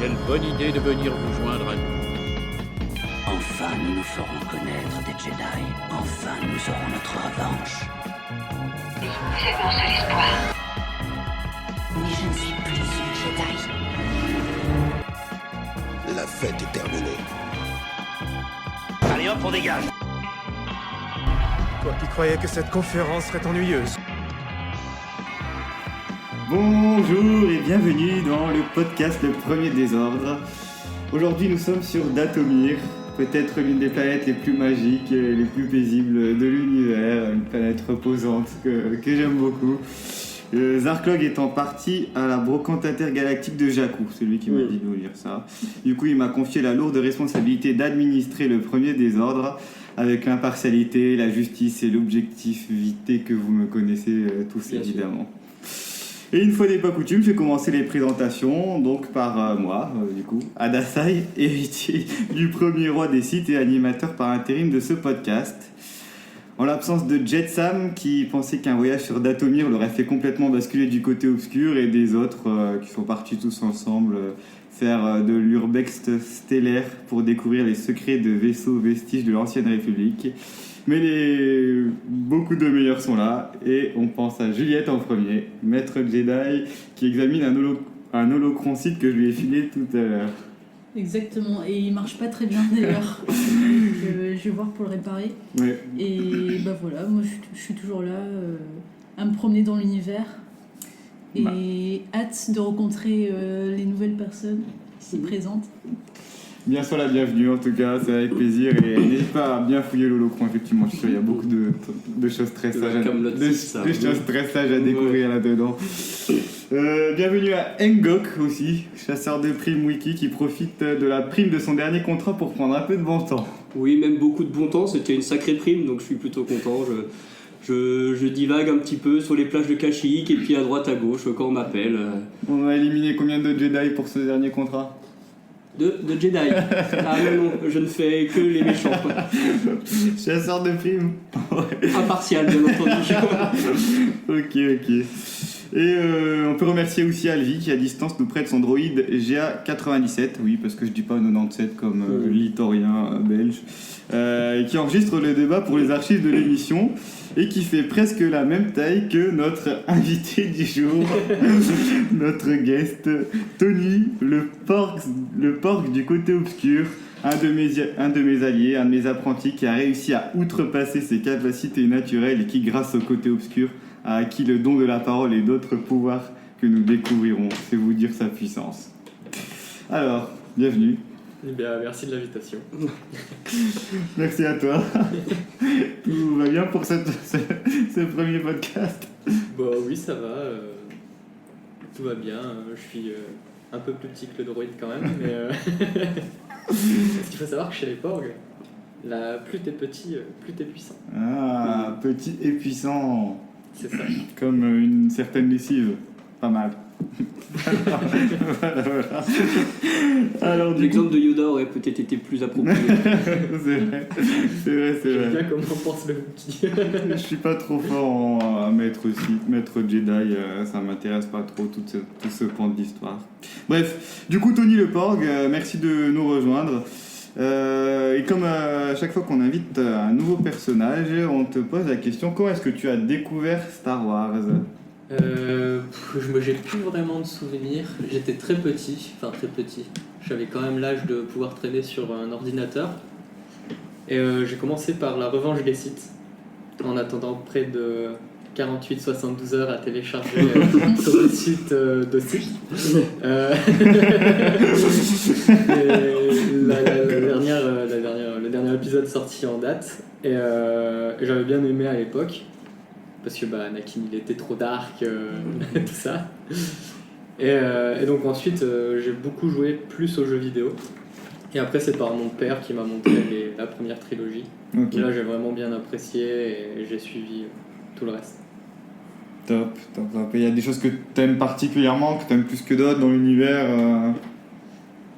Quelle bonne idée de venir vous joindre à nous. Enfin, nous nous ferons connaître des Jedi. Enfin, nous aurons notre revanche. Vous êtes mon seul espoir. Mais je ne suis plus une Jedi. La fête est terminée. Allez hop, on dégage. Toi qui croyais que cette conférence serait ennuyeuse. Bonjour et bienvenue dans le podcast Le Premier Désordre. Aujourd'hui nous sommes sur Dathomir, peut-être l'une des planètes les plus magiques et les plus paisibles de l'univers, une planète reposante que j'aime beaucoup. Zarklog étant parti à la brocante intergalactique de Jakku, c'est lui qui m'a dit de vous dire ça. Du coup il m'a confié la lourde responsabilité d'administrer le Premier Désordre avec l'impartialité, la justice et l'objectivité que vous me connaissez tous bien évidemment. Sûr. Et une fois n'est pas coutume, je vais commencer les présentations, donc par moi, du coup, Adasai, héritier du premier roi des Sith et animateur par intérim de ce podcast. En l'absence de Jetsam, qui pensait qu'un voyage sur Dathomir l'aurait fait complètement basculer du côté obscur, et des autres qui sont partis tous ensemble faire de l'urbex stellaire pour découvrir les secrets de vaisseaux vestiges de l'ancienne République. Mais beaucoup de meilleurs sont là, et on pense à Juliette en premier, maître Jedi, qui examine un holocron-site que je lui ai filé tout à l'heure. Exactement, et il marche pas très bien d'ailleurs. Je vais voir pour le réparer. Ouais. Et bah voilà, moi je suis toujours là à me promener dans l'univers. Et hâte de rencontrer les nouvelles personnes qui s'y présentent. Bien sûr, la bienvenue en tout cas, c'est avec plaisir, et n'hésite pas à bien fouiller l'holocron, effectivement, je suis sûr, il y a beaucoup de choses très sages à découvrir là-dedans. Bienvenue à Ngok aussi, chasseur de primes wiki qui profite de la prime de son dernier contrat pour prendre un peu de bon temps. Oui, même beaucoup de bon temps, c'était une sacrée prime, donc je suis plutôt content. Je divague un petit peu sur les plages de Kashyyyk et puis à droite à gauche quand on m'appelle. On a éliminé combien de Jedi pour ce dernier contrat ? De Jedi. Ah non, je ne fais que les méchants. Chasseur de primes. Impartial, bien entendu. Ok. Et on peut remercier aussi Alvi qui à distance nous prête son droïde GA97, oui parce que je dis pas 97 comme l'itorien belge, qui enregistre le débat pour les archives de l'émission et qui fait presque la même taille que notre invité du jour, notre guest, Tony, le porc du côté obscur, un de mes alliés, un de mes apprentis qui a réussi à outrepasser ses capacités naturelles et qui, grâce au côté obscur, a acquis le don de la parole et d'autres pouvoirs que nous découvrirons. C'est vous dire sa puissance. Alors, bienvenue. Eh bien, merci de l'invitation. Merci à toi. Tout va bien pour ce premier podcast? Bah oui, ça va. Tout va bien. Je suis un peu plus petit que le droïde quand même, mais ce qu'il faut savoir que chez les porgs, plus t'es petit, plus t'es puissant. Ah, petit et puissant. C'est ça. Comme une certaine lessive. Pas mal. voilà. Alors, l'exemple de Yoda aurait peut-être été plus approprié. c'est vrai. J'aime bien comment pense le petit. Je suis pas trop fort en maître Jedi, ça m'intéresse pas trop tout ce pan de l'histoire. Bref, du coup Tony le Porg, merci de nous rejoindre. Et comme à chaque fois qu'on invite un nouveau personnage, on te pose la question, comment est-ce que tu as découvert Star Wars ? J'ai plus vraiment de souvenirs. J'étais très petit. J'avais quand même l'âge de pouvoir traîner sur un ordinateur. Et j'ai commencé par La Revanche des Sith, en attendant près de 48-72 heures à télécharger sur le site de Sith. Le dernier épisode sorti en date. Et j'avais bien aimé à l'époque. Parce que Anakin il était trop dark, tout ça. Et donc ensuite j'ai beaucoup joué plus aux jeux vidéo. Et après c'est par mon père qui m'a montré la première trilogie. Okay. Et là j'ai vraiment bien apprécié et j'ai suivi tout le reste. Top. Il y a des choses que t'aimes particulièrement, que t'aimes plus que d'autres dans l'univers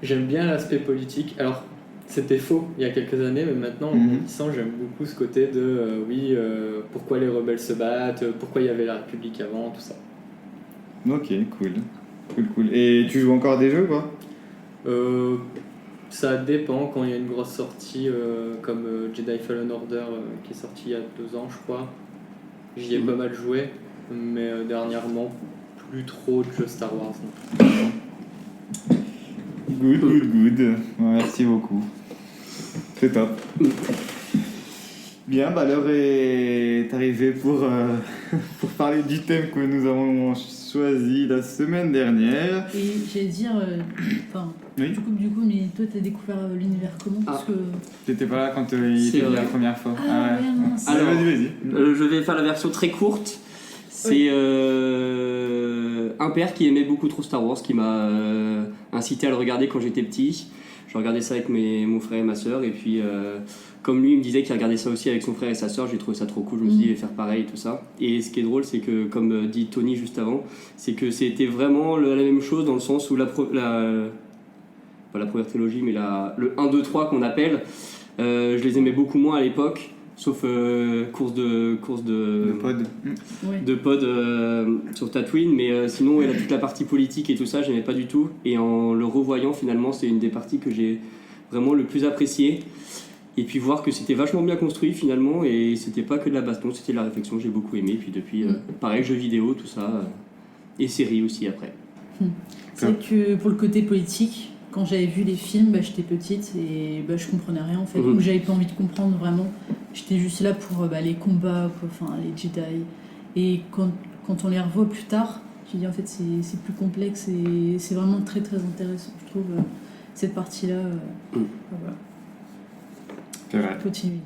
J'aime bien l'aspect politique. Alors c'était faux il y a quelques années, mais maintenant en grandissant, j'aime beaucoup ce côté de pourquoi les rebelles se battent, pourquoi il y avait la République avant, tout ça. Ok, cool. Et tu joues encore à des jeux, quoi ? Ça dépend quand il y a une grosse sortie comme Jedi Fallen Order qui est sorti il y a 2 ans je crois. J'y ai pas mal joué, mais dernièrement plus trop de jeux Star Wars. Good. Merci beaucoup. C'est top. Bien, l'heure est arrivée pour parler du thème que nous avons choisi la semaine dernière. Et j'allais dire, Oui. du coup, mais toi t'as découvert l'univers comment? Parce que... T'étais pas là quand il était vrai. la première fois. Ah ouais, non, c'est... Alors, vas-y. Je vais faire la version très courte. C'est un père qui aimait beaucoup trop Star Wars qui m'a incité à le regarder quand j'étais petit. Je regardais ça avec mon frère et ma soeur, et puis comme lui il me disait qu'il regardait ça aussi avec son frère et sa soeur, j'ai trouvé ça trop cool. Je me suis dit je vais faire pareil et tout ça. Et ce qui est drôle, c'est que comme dit Tony juste avant, c'est que c'était vraiment la même chose dans le sens où pas la première trilogie, mais le 1, 2, 3 qu'on appelle, je les aimais beaucoup moins à l'époque. Sauf course de pod. De pod sur Tatooine, mais sinon toute la partie politique et tout ça j'aimais pas du tout, et en le revoyant finalement c'est une des parties que j'ai vraiment le plus appréciée, et puis voir que c'était vachement bien construit finalement, et c'était pas que de la baston, c'était de la réflexion, j'ai beaucoup aimé, et puis depuis pareil, jeux vidéo, tout ça, et séries aussi après. C'est vrai que pour le côté politique, quand j'avais vu les films, j'étais petite et je comprenais rien en fait, ou j'avais pas envie de comprendre vraiment. J'étais juste là pour les combats, les Jedi. Et quand on les revoit plus tard, je me dis en fait c'est plus complexe et c'est vraiment très très intéressant, je trouve, cette partie-là. Voilà. C'est vrai. Continue.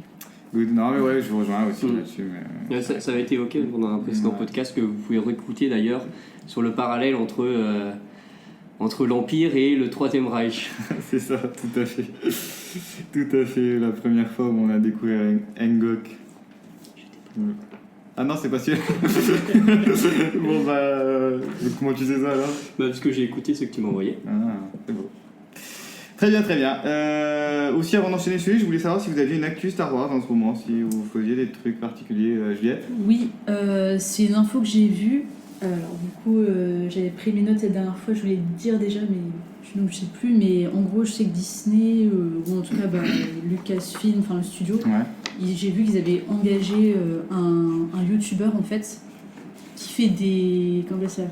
Good. Non mais ouais, je vous rejoins aussi là-dessus. Mais... Ça avait été évoqué pendant un précédent podcast que vous pouvez réécouter d'ailleurs, sur le parallèle entre l'Empire et le Troisième Reich. C'est ça, tout à fait. Tout à fait, la première fois où on a découvert Engok. Ah non, c'est pas sûr. Bon comment tu sais ça alors? Parce que j'ai écouté ce que tu m'as envoyé. Ah, c'est beau. Très bien. Aussi avant d'enchaîner celui, je voulais savoir si vous aviez une actu Star Wars en ce moment, si vous faisiez des trucs particuliers, Juliette. Oui, c'est une info que j'ai vue. Alors du coup, j'avais pris mes notes la dernière fois, je voulais le dire déjà, mais je ne sais plus. Mais en gros, je sais que Disney, ou en tout cas Lucasfilm, le studio, j'ai vu qu'ils avaient engagé un YouTuber en fait, qui fait des... Comment ça?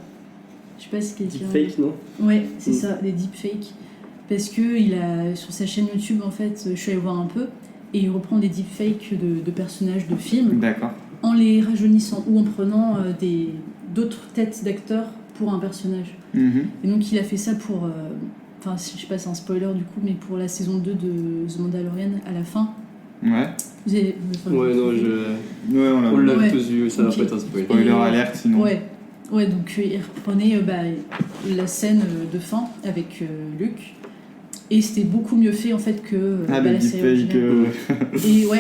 Je sais pas si quelqu'un... Deepfake, non? Ouais, c'est ça, des deepfakes. Parce que sur sa chaîne YouTube, en fait, je suis allée voir un peu, et il reprend des deepfakes de personnages de films. D'accord. En les rajeunissant ou en prenant d'autres têtes d'acteurs pour un personnage. Et donc il a fait ça pour... je sais pas, c'est un spoiler du coup, mais pour la saison 2 de The Mandalorian, à la fin. Ouais. Vous avez... on l'a tous vu, ça va pas être un spoiler. Spoiler alerte sinon. Ouais, donc il reprenait la scène de fin avec Luke. Et c'était beaucoup mieux fait en fait que la série originale.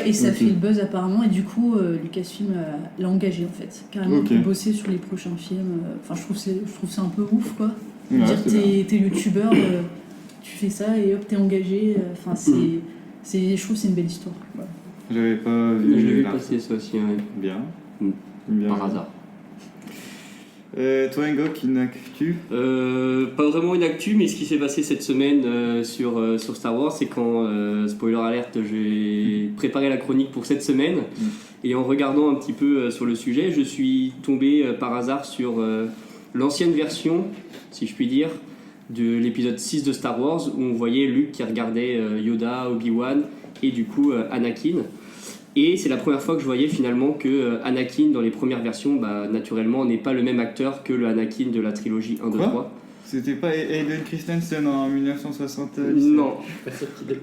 Et ça fait le buzz apparemment, et du coup Lucasfilm l'a engagé en fait, carrément pour bosser sur les prochains films. Je trouve c'est un peu ouf quoi. T'es youtubeur, tu fais ça et hop t'es engagé. Je trouve que c'est une belle histoire. Voilà. J'avais pas vu. Je l'ai vu passer ça aussi. Bien. Par hasard. Toi Engok, une actu? Pas vraiment une actu, mais ce qui s'est passé cette semaine sur Star Wars, c'est quand, spoiler alerte, j'ai préparé la chronique pour cette semaine, et en regardant un petit peu sur le sujet, je suis tombé par hasard sur l'ancienne version, si je puis dire, de l'épisode 6 de Star Wars, où on voyait Luke qui regardait Yoda, Obi-Wan et du coup Anakin. Et c'est la première fois que je voyais finalement que Anakin dans les premières versions, naturellement, n'est pas le même acteur que le Anakin de la trilogie 1, 2, 3. C'était pas Hayden Christensen en 1970? Non. Je suis pas sûr qu'il ait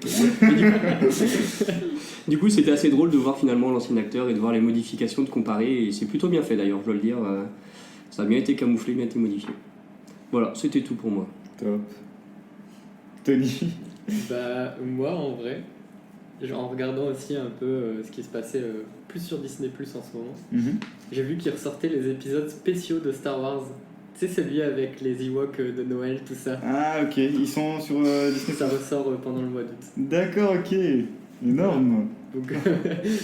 Du coup, c'était assez drôle de voir finalement l'ancien acteur et de voir les modifications, de comparer. Et c'est plutôt bien fait d'ailleurs, je dois le dire. Ça a bien été camouflé, bien été modifié. Voilà, c'était tout pour moi. Top. Tony? Moi en vrai, en regardant aussi un peu ce qui se passait plus sur Disney Plus en ce moment, j'ai vu qu'ils ressortaient les épisodes spéciaux de Star Wars. Tu sais, celui avec les Ewoks de Noël, tout ça. Ah ok, ils sont sur Disney. Ça ressort pendant le mois d'août. D'accord, ok. Énorme. Donc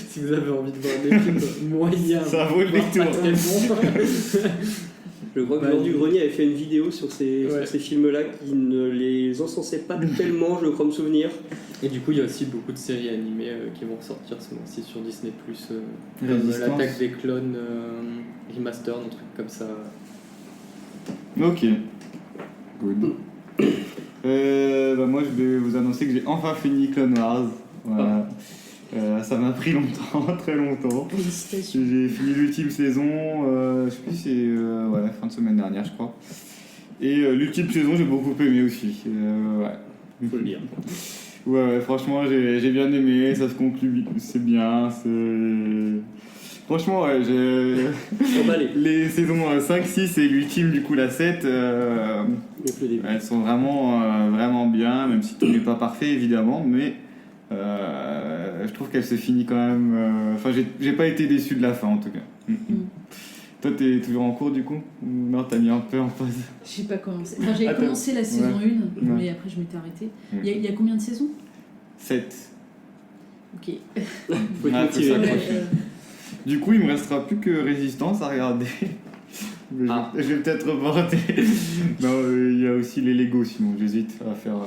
si vous avez envie de voir des films moyens, ça vaut le détour. Pas très bon. Je crois que Laurent du Grenier avait fait une vidéo sur ces films-là qui ne les encensait pas tellement, je crois me souvenir. Et du coup, il y a aussi beaucoup de séries animées qui vont ressortir ce mois-ci sur Disney+, comme l'Attaque des clones, Remaster, un truc comme ça. Ok, good. Moi, je vais vous annoncer que j'ai enfin fini Clone Wars. Voilà. Ça m'a pris longtemps, très longtemps. Félicitations. J'ai fini l'ultime saison, je sais plus, c'est fin de semaine dernière, je crois. Et l'ultime saison, j'ai beaucoup aimé aussi. Faut le dire. Ouais, franchement, j'ai bien aimé, ça se conclut, c'est bien, Franchement, ouais, les saisons 5, 6 et l'ultime, du coup, la 7, elles sont vraiment bien, même si tout n'est pas parfait, évidemment, mais je trouve qu'elle se finit quand même... Enfin, j'ai pas été déçu de la fin, en tout cas. Toi, t'es toujours en cours, du coup? Non, t'as mis un peu en pause? J'ai pas commencé. Enfin, j'avais commencé la saison 1, mais après, je m'étais arrêtée. Il y a combien de saisons? 7. Ok. Faut être motivé. Du coup, il me restera plus que Résistance à regarder. Je vais peut-être reporter. Non, il y a aussi les Lego, sinon j'hésite à faire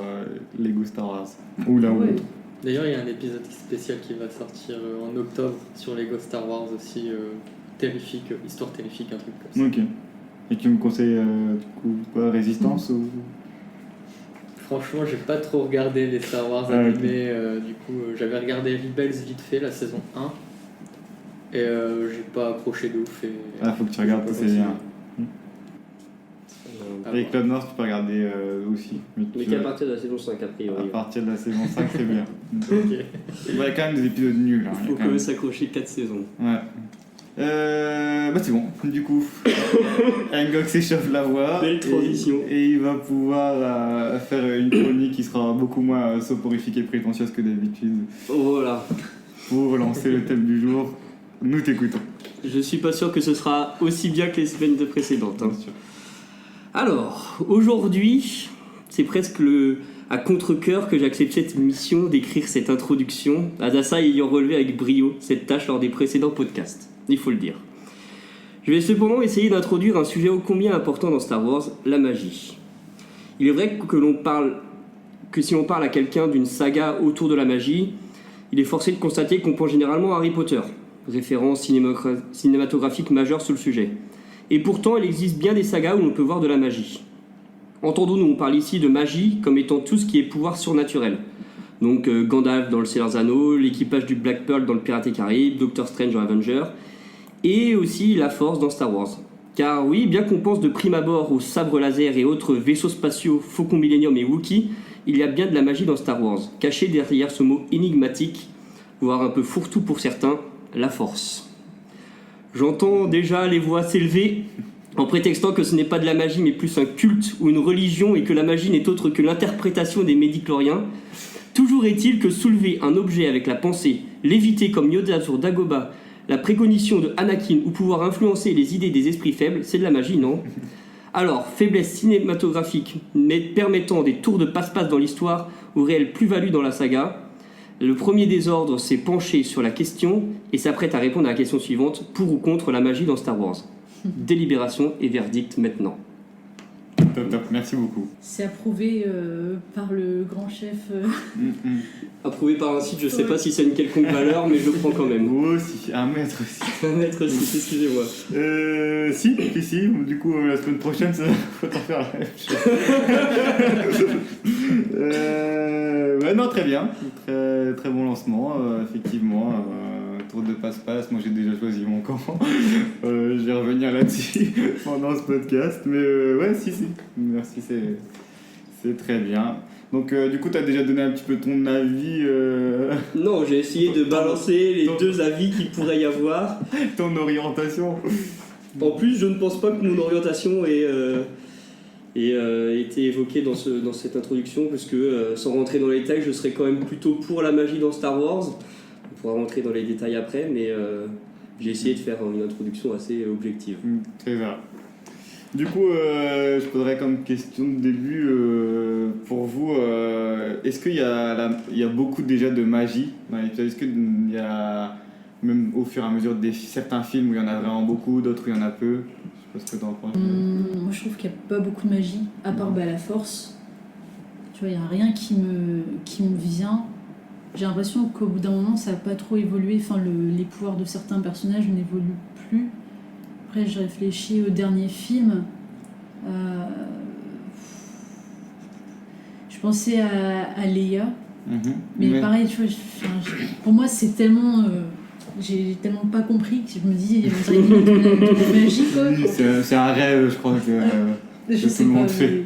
Lego Star Wars. Ou là ou l'autre. D'ailleurs, il y a un épisode spécial qui va sortir en octobre sur Lego Star Wars aussi, terrifique, histoire terrifique, un truc comme ça. Ok. Et tu me conseilles du coup quoi, Résistance ou... Franchement, j'ai pas trop regardé les Star Wars animés. Du coup, j'avais regardé Rebels vite fait, la saison 1. Et j'ai pas accroché de ouf. Faut que tu regardes, c'est bien. Avec Clone Wars, tu peux regarder aussi. Mais qu'à partir de la saison 5, a priori. À partir de la saison 5, c'est bien. Okay. Il y a quand même des épisodes nuls. Il faut quand même s'accrocher 4 saisons. Ouais. C'est bon, du coup. Angok s'échauffe la voix. Belle transition. Et il va pouvoir faire une chronique qui sera beaucoup moins soporifique et prétentieuse que d'habitude. Voilà. Pour relancer le thème du jour, nous t'écoutons. Je suis pas sûr que ce sera aussi bien que les semaines précédentes. Bien sûr. Alors, aujourd'hui, c'est presque à contre-cœur que j'accepte cette mission d'écrire cette introduction, Adassa ayant relevé avec brio cette tâche lors des précédents podcasts, il faut le dire. Je vais cependant essayer d'introduire un sujet ô combien important dans Star Wars, la magie. Il est vrai que si on parle à quelqu'un d'une saga autour de la magie, il est forcé de constater qu'on pense généralement à Harry Potter, référence cinématographique majeure sur le sujet. Et pourtant, il existe bien des sagas où l'on peut voir de la magie. Entendons-nous, on parle ici de magie comme étant tout ce qui est pouvoir surnaturel. Donc Gandalf dans le Seigneur des Anneaux, l'équipage du Black Pearl dans le Pirates des Caraïbes, Doctor Strange dans Avengers, et aussi la Force dans Star Wars. Car oui, bien qu'on pense de prime abord aux sabres laser et autres vaisseaux spatiaux, Faucon Millenium et Wookiee, il y a bien de la magie dans Star Wars, cachée derrière ce mot énigmatique, voire un peu fourre-tout pour certains, la Force. J'entends déjà les voix s'élever en prétextant que ce n'est pas de la magie mais plus un culte ou une religion et que la magie n'est autre que l'interprétation des médicloriens. Toujours est-il que soulever un objet avec la pensée, l'éviter comme Yoda sur Dagobah, la précognition de Anakin ou pouvoir influencer les idées des esprits faibles, c'est de la magie, non ? Alors, faiblesse cinématographique mais permettant des tours de passe-passe dans l'histoire ou réelle plus-value dans la saga, le premier désordre s'est penché sur la question et s'apprête à répondre à la question suivante, pour ou contre la magie dans Star Wars. Délibération et verdict maintenant. Top, merci beaucoup. C'est approuvé par le grand chef. Approuvé par un site, je sais pas si c'est une quelconque valeur, mais je prends quand même. Moi aussi, un maître aussi. Un maître aussi, excusez-moi. Si, du coup, la semaine prochaine, ça faut t'en faire la même chose. Non, très bien. Très bon lancement, effectivement. Tour de passe-passe, moi j'ai déjà choisi mon camp. Je vais revenir là-dessus pendant ce podcast. Mais si. Merci, c'est très bien. Donc du coup, tu as déjà donné un petit peu ton avis Non, j'ai essayé de balancer les deux avis qu'il pourrait y avoir. Ton orientation. En plus, je ne pense pas que mon orientation ait été évoquée dans cette introduction, parce que sans rentrer dans les détails, je serais quand même plutôt pour la magie dans Star Wars. On pourra rentrer dans les détails après, mais j'ai essayé de faire une introduction assez objective. Très bien. Du coup, je poserais comme question de début pour vous, est-ce qu'il y a beaucoup déjà de magie ? Est-ce qu'il y a même au fur et à mesure de certains films où il y en a vraiment beaucoup, d'autres où il y en a peu. Je sais pas ce que t'en penses. Moi je trouve qu'il n'y a pas beaucoup de magie, à part la force. Tu vois, il n'y a rien qui me vient. J'ai l'impression qu'au bout d'un moment, ça n'a pas trop évolué. Enfin, les pouvoirs de certains personnages n'évoluent plus. Après, je réfléchis au dernier film. Je pensais à Leia. Mais pareil, tu vois, pour moi, c'est tellement... j'ai tellement pas compris que je me dis, il y a de la magie, quoi. C'est un rêve, je crois, que tout le monde fait.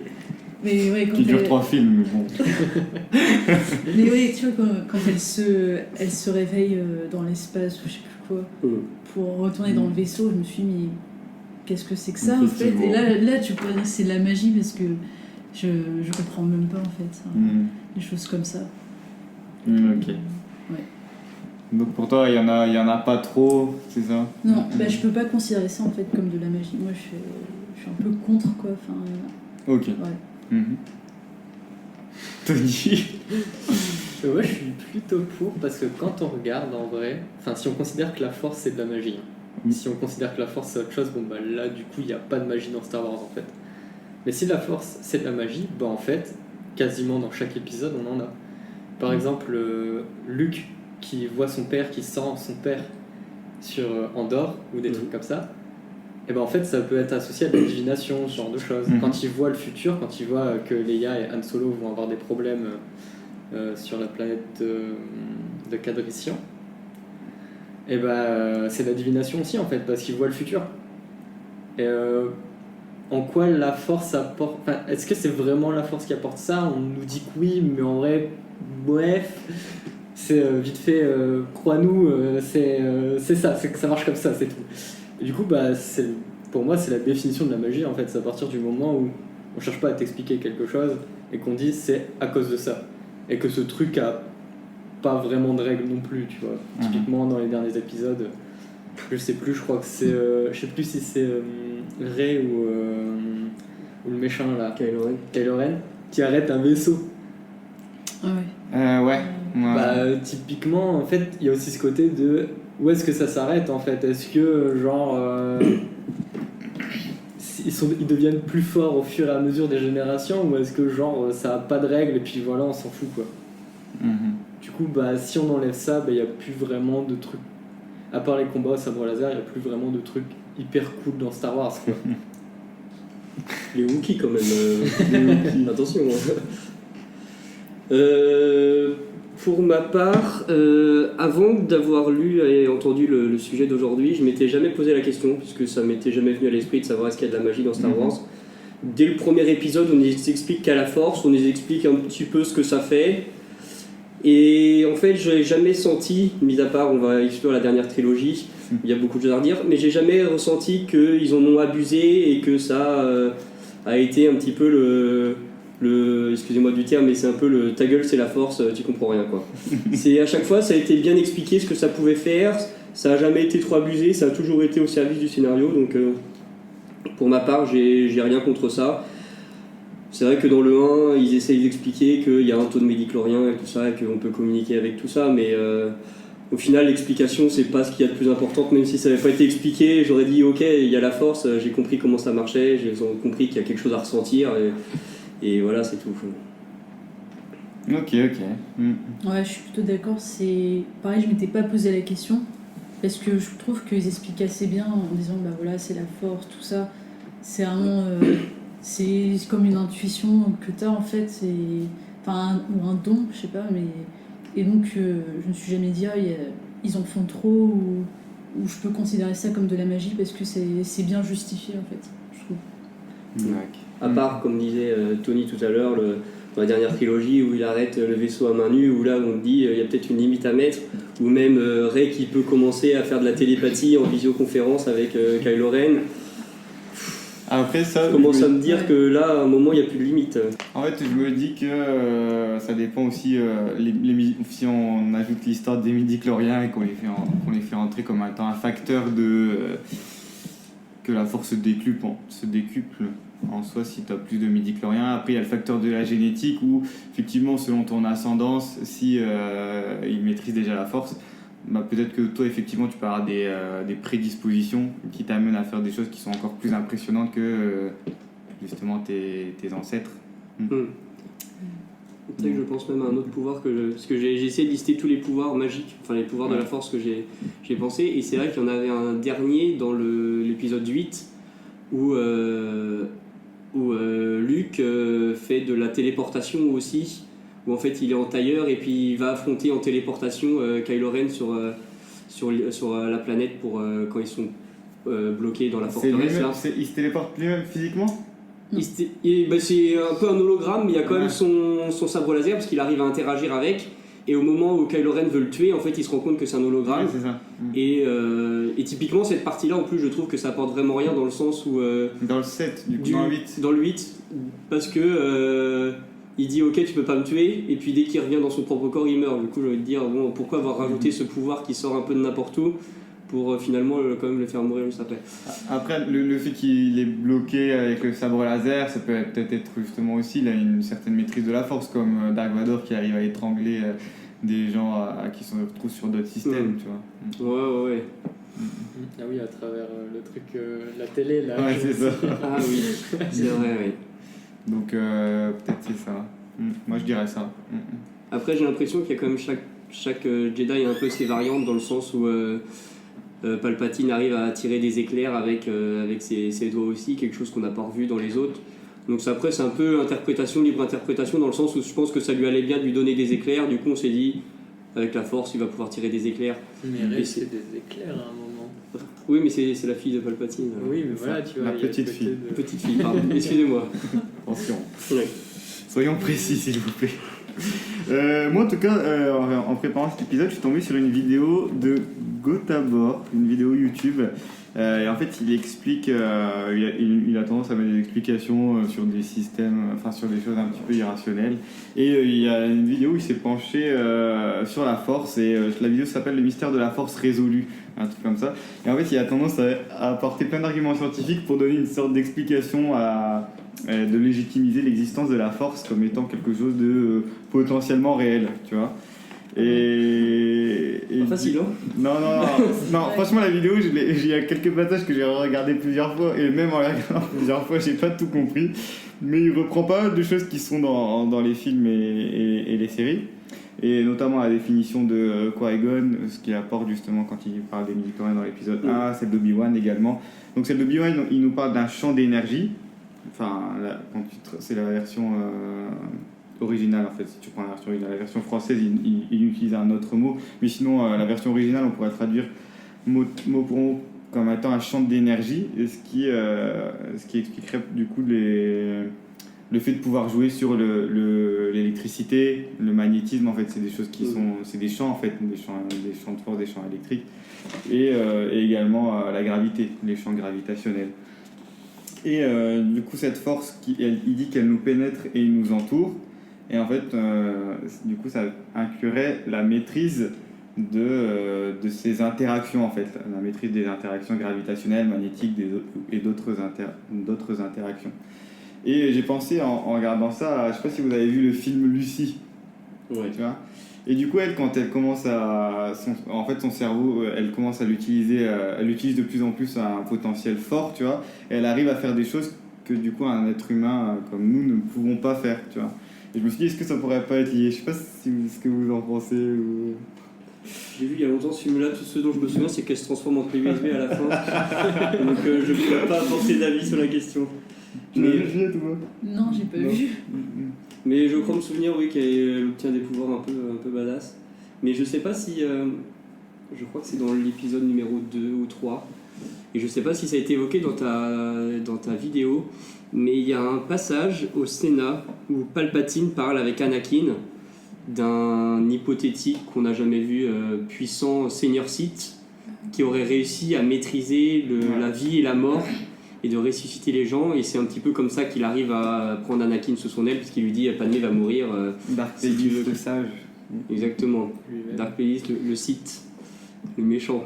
Mais ouais, qui dure 3 films, mais bon. Mais oui, tu vois, quand elle se réveille dans l'espace ou je sais plus quoi, pour retourner dans le vaisseau, je me suis dit, mais qu'est-ce que c'est que ça en fait? Et là, tu peux dire que c'est de la magie parce que je comprends même pas en fait. Des choses comme ça. Ok. Ouais. Donc pour toi, il y en a pas trop, c'est ça? Non, je peux pas considérer ça en fait comme de la magie. Moi, je suis un peu contre quoi. Enfin, ok. Ouais. Tony. Moi je suis plutôt pour parce que quand on regarde en vrai, enfin si on considère que la force c'est de la magie, si on considère que la force c'est autre chose, bon bah là du coup il n'y a pas de magie dans Star Wars en fait. Mais si la force c'est de la magie, bah en fait quasiment dans chaque épisode on en a. Par exemple Luke qui voit son père, qui sent son père sur Andorre ou des trucs comme ça. Et ben en fait ça peut être associé à de la divination, ce genre de choses. Quand il voit le futur, quand il voit que Leia et Han Solo vont avoir des problèmes sur la planète de Cadrician, et ben c'est de la divination aussi en fait, parce qu'il voit le futur. Et en quoi la force apporte... Enfin, est-ce que c'est vraiment la force qui apporte ça? On nous dit que oui, mais en vrai, bref, c'est vite fait, crois-nous, c'est ça, c'est que ça marche comme ça, c'est tout. Et du coup, bah, pour moi, c'est la définition de la magie en fait. C'est à partir du moment où on cherche pas à t'expliquer quelque chose et qu'on dit c'est à cause de ça. Et que ce truc a pas vraiment de règles non plus, tu vois. Typiquement, dans les derniers épisodes, je sais plus, je crois que c'est. Je sais plus si c'est Rey ou le méchant là. Kylo Ren, qui arrête un vaisseau. Ouais. Bah, typiquement, en fait, il y a aussi ce côté de. Où est-ce que ça s'arrête en fait? Est-ce que genre ils deviennent plus forts au fur et à mesure des générations, ou est-ce que genre ça a pas de règles et puis voilà on s'en fout quoi? Du coup bah si on enlève ça, bah il y a plus vraiment de trucs, à part les combats au sabre laser, il y a plus vraiment de trucs hyper cool dans Star Wars quoi. Les Wookiees quand même, attention. Pour ma part, avant d'avoir lu et entendu le sujet d'aujourd'hui, je m'étais jamais posé la question, puisque ça m'était jamais venu à l'esprit de savoir est-ce qu'il y a de la magie dans Star Wars. Dès le premier épisode, on nous explique qu'à la force, on nous explique un petit peu ce que ça fait. Et en fait, je n'ai jamais senti, mis à part, on va exclure la dernière trilogie, il y a beaucoup de choses à redire, mais j'ai jamais ressenti qu'ils en ont abusé et que ça a été un petit peu le excusez-moi du terme, mais c'est un peu le ta gueule c'est la force, tu comprends rien quoi. C'est à chaque fois ça a été bien expliqué ce que ça pouvait faire, ça a jamais été trop abusé, ça a toujours été au service du scénario, donc pour ma part j'ai rien contre ça. C'est vrai que dans le 1 ils essayent d'expliquer qu'il y a un taux de médiclorien et tout ça et qu'on peut communiquer avec tout ça, mais au final l'explication c'est pas ce qu'il y a de plus important, même si ça n'avait pas été expliqué j'aurais dit ok il y a la force, j'ai compris comment ça marchait, j'ai compris qu'il y a quelque chose à ressentir et voilà, c'est tout. Ok. Ouais, je suis plutôt d'accord. C'est pareil, je m'étais pas posé la question parce que je trouve qu'ils expliquent assez bien en disant bah voilà, c'est la force, tout ça. C'est vraiment, c'est comme une intuition que t'as en fait, ou un don, je sais pas, mais et donc je me suis jamais dit ils en font trop ou je peux considérer ça comme de la magie parce que c'est bien justifié en fait, je trouve. À part, comme disait Tony tout à l'heure, dans la dernière trilogie où il arrête le vaisseau à main nue, où là on dit il y a peut-être une limite à mettre, ou même Rey qui peut commencer à faire de la télépathie en visioconférence avec Kylo Ren. Après ça, je commence à me dire que là, à un moment, il n'y a plus de limite. En fait, je me dis que ça dépend aussi, si on ajoute l'histoire des midi-chloriens et qu'on les fait entrer comme étant un facteur que la force se décuple en soi si tu as plus de midi-chloriens. Après il y a le facteur de la génétique où effectivement selon ton ascendance si il maîtrise déjà la force, peut-être que toi effectivement tu peux avoir des prédispositions qui t'amènent à faire des choses qui sont encore plus impressionnantes que justement tes ancêtres. C'est vrai que je pense même à un autre pouvoir parce que j'ai essayé de lister tous les pouvoirs magiques, enfin les pouvoirs de la force que j'ai pensé, et c'est vrai qu'il y en avait un dernier dans l'épisode 8 où Luke fait de la téléportation aussi, où en fait il est en tailleur et puis il va affronter en téléportation Kylo Ren sur la planète pour quand ils sont bloqués dans la forteresse. Il se téléporte lui-même physiquement ? C'est un peu un hologramme, mais il y a quand même son sabre laser parce qu'il arrive à interagir avec, et au moment où Kylo Ren veut le tuer, en fait il se rend compte que c'est un hologramme. C'est ça. Et typiquement cette partie là en plus je trouve que ça apporte vraiment rien dans le sens où dans le 7 du coup dans le 8 parce que il dit ok tu peux pas me tuer, et puis dès qu'il revient dans son propre corps il meurt. Du coup j'ai envie de dire bon, pourquoi avoir rajouté ce pouvoir qui sort un peu de n'importe où pour finalement quand même le faire mourir juste après. Après, le fait qu'il est bloqué avec le sabre laser, ça peut peut-être être justement aussi, il a une certaine maîtrise de la force, comme Dark Vador qui arrive à étrangler des gens qui se retrouvent sur d'autres systèmes, tu vois. Ouais. Ah oui, à travers le truc, la télé là. Ouais, c'est ça. Ah oui, c'est vrai, oui. Donc peut-être c'est ça. Moi je dirais ça. Après j'ai l'impression qu'il y a quand même chaque Jedi a un peu ses variantes, dans le sens où Palpatine arrive à tirer des éclairs avec ses doigts aussi, quelque chose qu'on n'a pas revu dans les autres. Donc après c'est un peu libre interprétation, dans le sens où je pense que ça lui allait bien de lui donner des éclairs, du coup on s'est dit avec la force il va pouvoir tirer des éclairs. Mais Rey c'est des éclairs à un moment. Oui mais c'est la fille de Palpatine. Oui mais voilà, tu vois. La petite fille. Petite fille, pardon, excusez-moi. Attention. Ouais. Soyons précis s'il vous plaît. Moi en tout cas, en préparant cet épisode, je suis tombé sur une vidéo de Gotabor, une vidéo YouTube. Et en fait, il explique, il a tendance à mettre des explications sur des systèmes, enfin sur des choses un petit peu irrationnelles. Et il y a une vidéo où il s'est penché sur la force, et la vidéo s'appelle Le mystère de la force résolue, un truc comme ça. Et en fait, il a tendance à apporter plein d'arguments scientifiques pour donner une sorte d'explication de légitimiser l'existence de la force comme étant quelque chose de potentiellement réel, tu vois. Et pas facile, hein. Non, franchement la vidéo, il y a quelques passages que j'ai regardé plusieurs fois, et même en la regardant plusieurs fois j'ai pas tout compris, mais il reprend pas mal de choses qui sont dans les films et les séries, et notamment la définition de Qui-Gon, ce qu'il apporte justement quand il parle des midi-chloriens dans l'épisode 1, celle d'Obi-Wan également. Donc celle d'Obi-Wan, il nous parle d'un champ d'énergie, enfin c'est la version originale en fait. Si tu prends la version française, il utilise un autre mot, mais sinon la version originale on pourrait traduire mot pour mot comme étant un champ d'énergie, et ce qui expliquerait du coup le fait de pouvoir jouer sur l'électricité, le magnétisme. En fait c'est des choses qui sont, c'est des champs en fait, des champs de force, des champs électriques, et également la gravité, les champs gravitationnels. Et du coup cette force il dit qu'elle nous pénètre et nous entoure. Et en fait, du coup, ça inclurait la maîtrise de ces interactions, en fait, la maîtrise des interactions gravitationnelles, magnétiques et d'autres interactions. Et j'ai pensé, en regardant ça, je sais pas si vous avez vu le film Lucie. Ouais. Tu vois. Et du coup, quand elle commence en fait, son cerveau, elle commence à l'utiliser, elle utilise de plus en plus un potentiel fort, tu vois. Et elle arrive à faire des choses que, du coup, un être humain comme nous ne pouvons pas faire, tu vois. Et je me suis dit, est-ce que ça pourrait pas être lié ? Je sais pas ce que vous en pensez. Ou... J'ai vu il y a longtemps ce film-là, tout ce dont je me souviens, c'est qu'elle se transforme en clé USB à la fin. Donc je ne pourrais pas apporter d'avis sur la question. Tu l'as vu, Juliette, ou pas ? Non, j'ai pas vu. Mais je crois me souvenir, oui, qu'elle obtient des pouvoirs un peu badass. Mais je sais pas si... je crois que c'est dans l'épisode numéro 2 ou 3. Et je sais pas si ça a été évoqué dans ta vidéo. Mais il y a un passage au Sénat où Palpatine parle avec Anakin d'un hypothétique qu'on n'a jamais vu puissant Seigneur Sith qui aurait réussi à maîtriser la vie et la mort et de ressusciter les gens, et c'est un petit peu comme ça qu'il arrive à prendre Anakin sous son aile, puisqu'il lui dit Padmé va mourir. Dark Plagueis, le sage. Exactement, Dark Plagueis, le Sith, le méchant.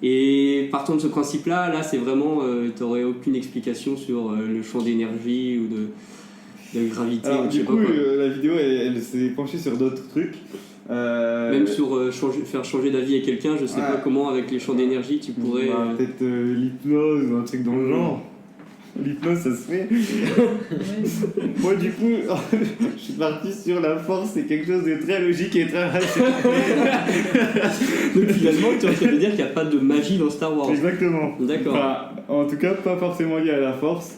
Et partant de ce principe-là, là c'est vraiment, t'aurais aucune explication sur le champ d'énergie ou de gravité. Alors, ou du coup, la vidéo elle s'est penchée sur d'autres trucs. Même sur faire changer d'avis à quelqu'un, je sais pas comment avec les champs d'énergie tu pourrais... Peut-être l'hypnose ou un truc dans le genre. L'hypnose ça se fait. Moi du coup, je suis parti sur la force, c'est quelque chose de très logique et très rationnel. Donc finalement tu es en train de dire qu'il n'y a pas de magie dans Star Wars. Exactement. D'accord. Enfin, en tout cas pas forcément lié à la force.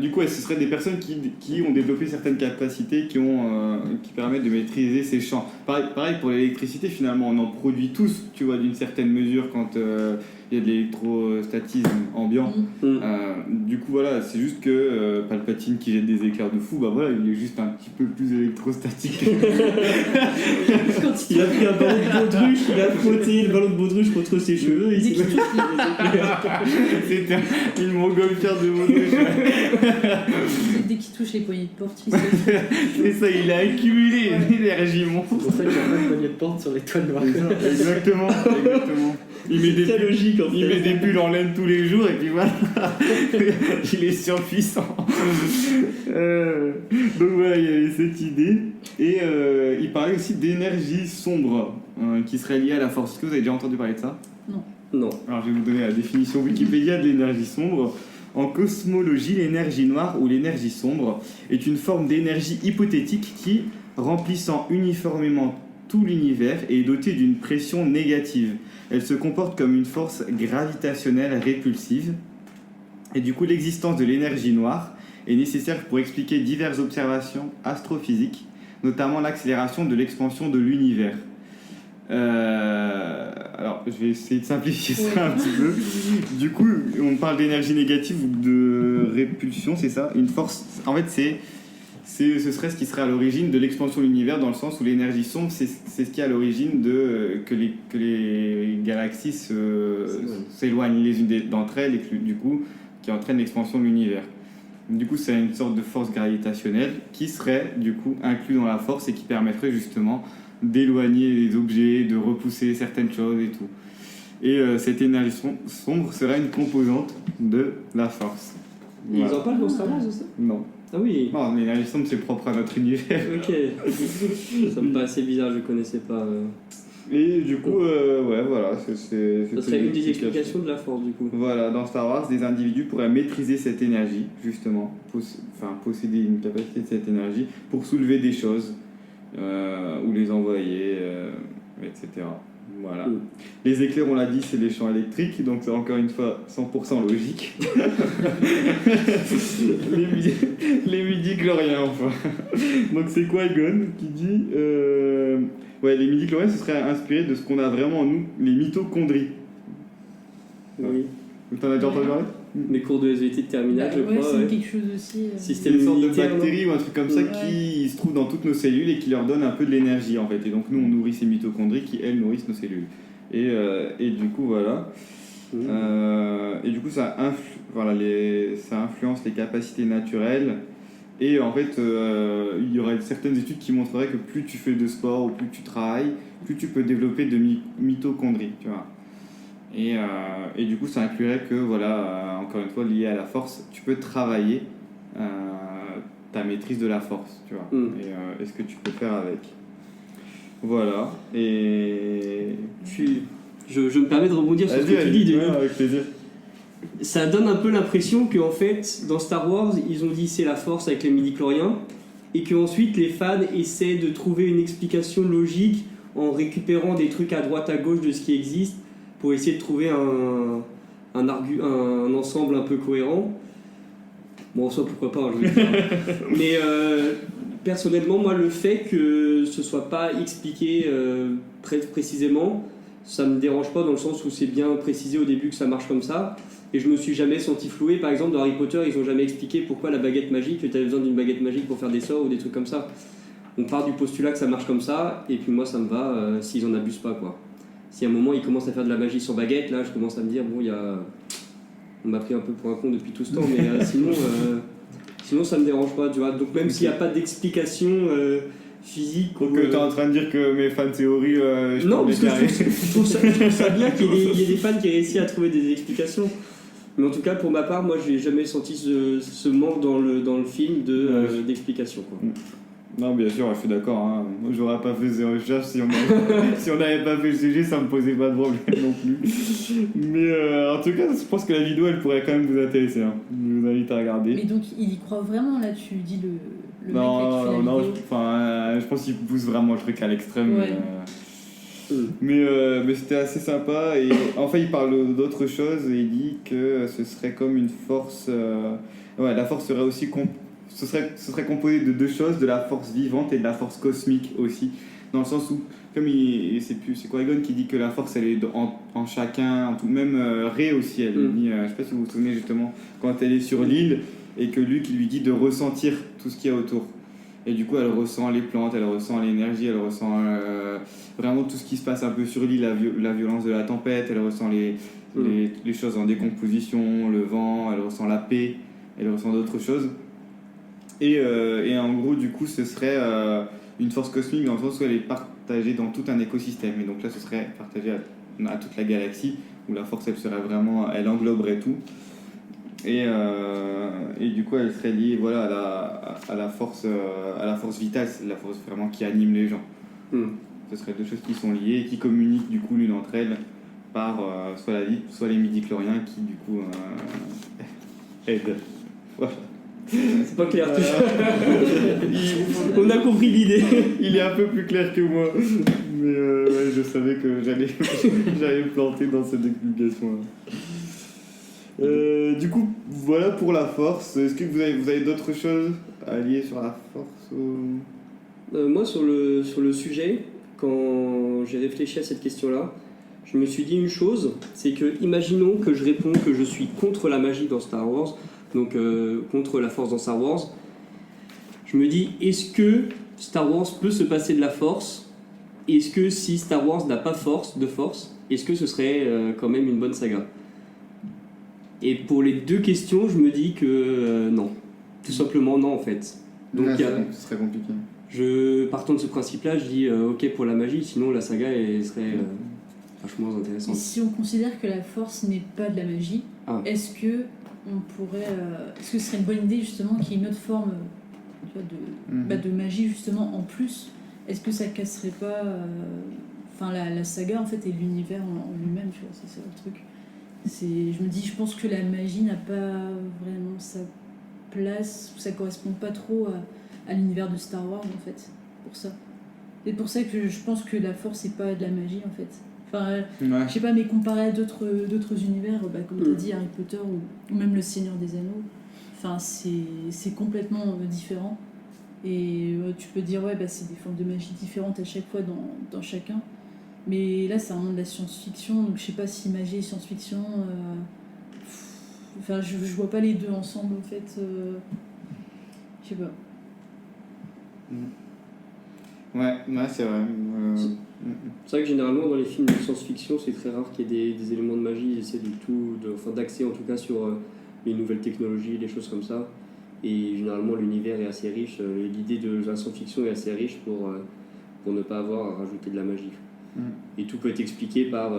Du coup, ce seraient des personnes qui ont développé certaines capacités qui permettent de maîtriser ces champs. Pareil pour l'électricité, finalement, on en produit tous, tu vois, d'une certaine mesure quand il y a de l'électrostatisme ambiant. Du coup, voilà, c'est juste que Palpatine qui jette des éclairs de fou, bah voilà, il est juste un petit peu plus électrostatique. Il a pris un ballon de baudruche, il a frotté le ballon de baudruche contre ses cheveux et il s'est C'était une montgolfière de baudruche. Dès qu'il touche les poignées de porte, c'est ça, il a accumulé une énergie monstre. C'est pour ça qu'il n'y a pas de poignée de porte sur l'étoile noire. Exactement. Il met des logique, en fait. Il met des pulls en laine tous les jours et puis voilà. Il est surpuissant. Donc voilà, il y avait cette idée. Et il parlait aussi d'énergie sombre qui serait liée à la force. Est-ce que vous avez déjà entendu parler de ça ? Non. Alors je vais vous donner la définition Wikipédia de l'énergie sombre. En cosmologie, l'énergie noire ou l'énergie sombre est une forme d'énergie hypothétique qui, remplissant uniformément tout l'univers, est dotée d'une pression négative. Elle se comporte comme une force gravitationnelle répulsive. Et du coup, l'existence de l'énergie noire est nécessaire pour expliquer diverses observations astrophysiques, notamment l'accélération de l'expansion de l'univers. Alors, je vais essayer de simplifier ça un petit peu. Du coup, on parle d'énergie négative ou de répulsion, c'est ça ? Une force. En fait, ce serait ce qui serait à l'origine de l'expansion de l'univers, dans le sens où l'énergie sombre, c'est ce qui est à l'origine de que les galaxies s'éloignent les unes d'entre elles et que, du coup, qui entraîne l'expansion de l'univers. Du coup, c'est une sorte de force gravitationnelle qui serait du coup inclue dans la force et qui permettrait justement d'éloigner les objets, de repousser certaines choses et tout. Et cette énergie sombre serait une composante de la force. Voilà. Ils en parlent dans Star Wars aussi ? Non. Ah oui. Non, l'énergie sombre c'est propre à notre univers. Ok. Ça me paraît assez bizarre, je connaissais pas. Et du coup, ouais, voilà. Ça serait une des explications de la force, du coup. Voilà, dans Star Wars, des individus pourraient maîtriser cette énergie, justement, posséder une capacité de cette énergie pour soulever des choses. Ou les envoyer, etc. Voilà. Les éclairs, on l'a dit, c'est des champs électriques, donc c'est encore une fois 100% logique. les midi-chloriens, enfin. Donc c'est Qui-Gon qui dit ouais, les midi-chloriens, ce serait inspiré de ce qu'on a vraiment en nous, les mitochondries. Oui. T'en as déjà entendu parler ? Mes cours de SVT de terminale, je crois. C'est quelque chose aussi. C'est une sorte de bactérie ou un truc comme ça qui se trouve dans toutes nos cellules et qui leur donne un peu de l'énergie en fait. Et donc nous on nourrit ces mitochondries qui elles nourrissent nos cellules. Et du coup voilà. Et du coup ça influence les capacités naturelles. Et en fait il y aurait certaines études qui montreraient que plus tu fais de sport ou plus tu travailles, plus tu peux développer de mitochondries, tu vois. Et du coup, ça inclurait que, voilà, encore une fois, lié à la force, tu peux travailler ta maîtrise de la force, tu vois, et ce que tu peux faire avec. Voilà, et... Je me permets de rebondir sur ce que tu dis, Denis. Avec plaisir. Ça donne un peu l'impression qu'en fait, dans Star Wars, ils ont dit c'est la force avec les midi-chloriens, et qu'ensuite, les fans essaient de trouver une explication logique en récupérant des trucs à droite à gauche de ce qui existe, pour essayer de trouver un ensemble un peu cohérent. Bon, en soi, pourquoi pas, je veux dire. Mais personnellement, moi, le fait que ce soit pas expliqué précisément, ça me dérange pas dans le sens où c'est bien précisé au début que ça marche comme ça. Et je me suis jamais senti floué. Par exemple, dans Harry Potter, ils ont jamais expliqué pourquoi la baguette magique, que tu avais besoin d'une baguette magique pour faire des sorts ou des trucs comme ça. On part du postulat que ça marche comme ça, et puis moi, ça me va s'ils en abusent pas, quoi. Si à un moment ils commencent à faire de la magie sur baguette, là je commence à me dire bon, on m'a pris un peu pour un con depuis tout ce temps, mais sinon ça me dérange pas, tu vois. Donc même s'il n'y a pas d'explication physique. Donc tu es en train de dire que mes fan théories. Non, parce que je trouve ça bien qu'il y ait des fans qui réussissent à trouver des explications. Mais en tout cas, pour ma part, moi j'ai jamais senti ce manque dans le film d'explication, quoi. Non, bien sûr, je suis d'accord. Hein. Moi, j'aurais pas fait ces recherches si on n'avait pas fait le sujet, ça me posait pas de problème non plus. Mais en tout cas, je pense que la vidéo, elle pourrait quand même vous intéresser. Hein. Je vous invite à regarder. Mais donc, il y croit vraiment, là, tu dis le mec Non, là, qui fait la non, vidéo. je pense qu'il pousse vraiment le truc à l'extrême. Ouais. Mais c'était assez sympa. Et en fait, il parle d'autre chose et il dit que ce serait comme une force. La force serait aussi. Ce serait composé de deux choses, de la force vivante et de la force cosmique aussi. Dans le sens où, comme c'est Qui-Gon qui dit que la force elle est en chacun, en tout, même Rey aussi, elle dit, je sais pas si vous vous souvenez justement, quand elle est sur l'île et que Luke lui dit de ressentir tout ce qu'il y a autour. Et du coup, elle ressent les plantes, elle ressent l'énergie, elle ressent vraiment tout ce qui se passe un peu sur l'île, la violence de la tempête, elle ressent les choses en décomposition, le vent, elle ressent la paix, elle ressent d'autres choses. Et en gros, du coup, ce serait une force cosmique dans le sens où elle est partagée dans tout un écosystème. Et donc là, ce serait partagé à toute la galaxie, où la force, elle engloberait tout. Et du coup, elle serait liée à la force vitale, c'est la force vraiment qui anime les gens. Ce seraient deux choses qui sont liées et qui communiquent du coup l'une entre elles par soit les midi-chloriens qui du coup aident. Voilà. C'est pas clair, on a compris l'idée. Il est un peu plus clair que moi, mais je savais que j'allais me planter dans cette explication. Du coup, voilà pour la force. Est-ce que vous avez d'autres choses à lier sur la force Moi, sur le sujet, quand j'ai réfléchi à cette question-là, je me suis dit une chose, c'est que, imaginons que je réponds que je suis contre la magie dans Star Wars, donc contre la force dans Star Wars. Je me dis, est-ce que Star Wars peut se passer de la force ? Est-ce que si Star Wars n'a pas de force, est-ce que ce serait quand même une bonne saga ? Et pour les deux questions, je me dis que non. Tout simplement non en fait. Donc ce serait compliqué. Partant de ce principe-là, je dis ok pour la magie, sinon la saga serait vachement intéressante. Et si on considère que la force n'est pas de la magie, est-ce que ce serait une bonne idée justement qu'il y ait une autre forme de magie justement en plus ? Est-ce que ça casserait pas la saga en fait et l'univers en lui-même, tu vois, c'est ça le truc. Je pense que la magie n'a pas vraiment sa place, ou ça correspond pas trop à l'univers de Star Wars en fait, pour ça. C'est pour ça que je pense que la force c'est pas de la magie en fait. Je sais pas, mais comparé à d'autres univers, comme tu as dit, Harry Potter ou même Le Seigneur des Anneaux, c'est complètement différent. Et tu peux dire, c'est des formes de magie différentes à chaque fois dans chacun. Mais là, c'est un monde de la science-fiction, donc je sais pas si magie et science-fiction. Je vois pas les deux ensemble en fait. Je sais pas. Ouais, c'est vrai. C'est vrai que généralement dans les films de science-fiction, c'est très rare qu'il y ait des éléments de magie. Ils essaient d'axer en tout cas sur les nouvelles technologies, les choses comme ça. Et généralement l'univers est assez riche. L'idée de la science-fiction est assez riche pour ne pas avoir à rajouter de la magie. Et tout peut être expliqué par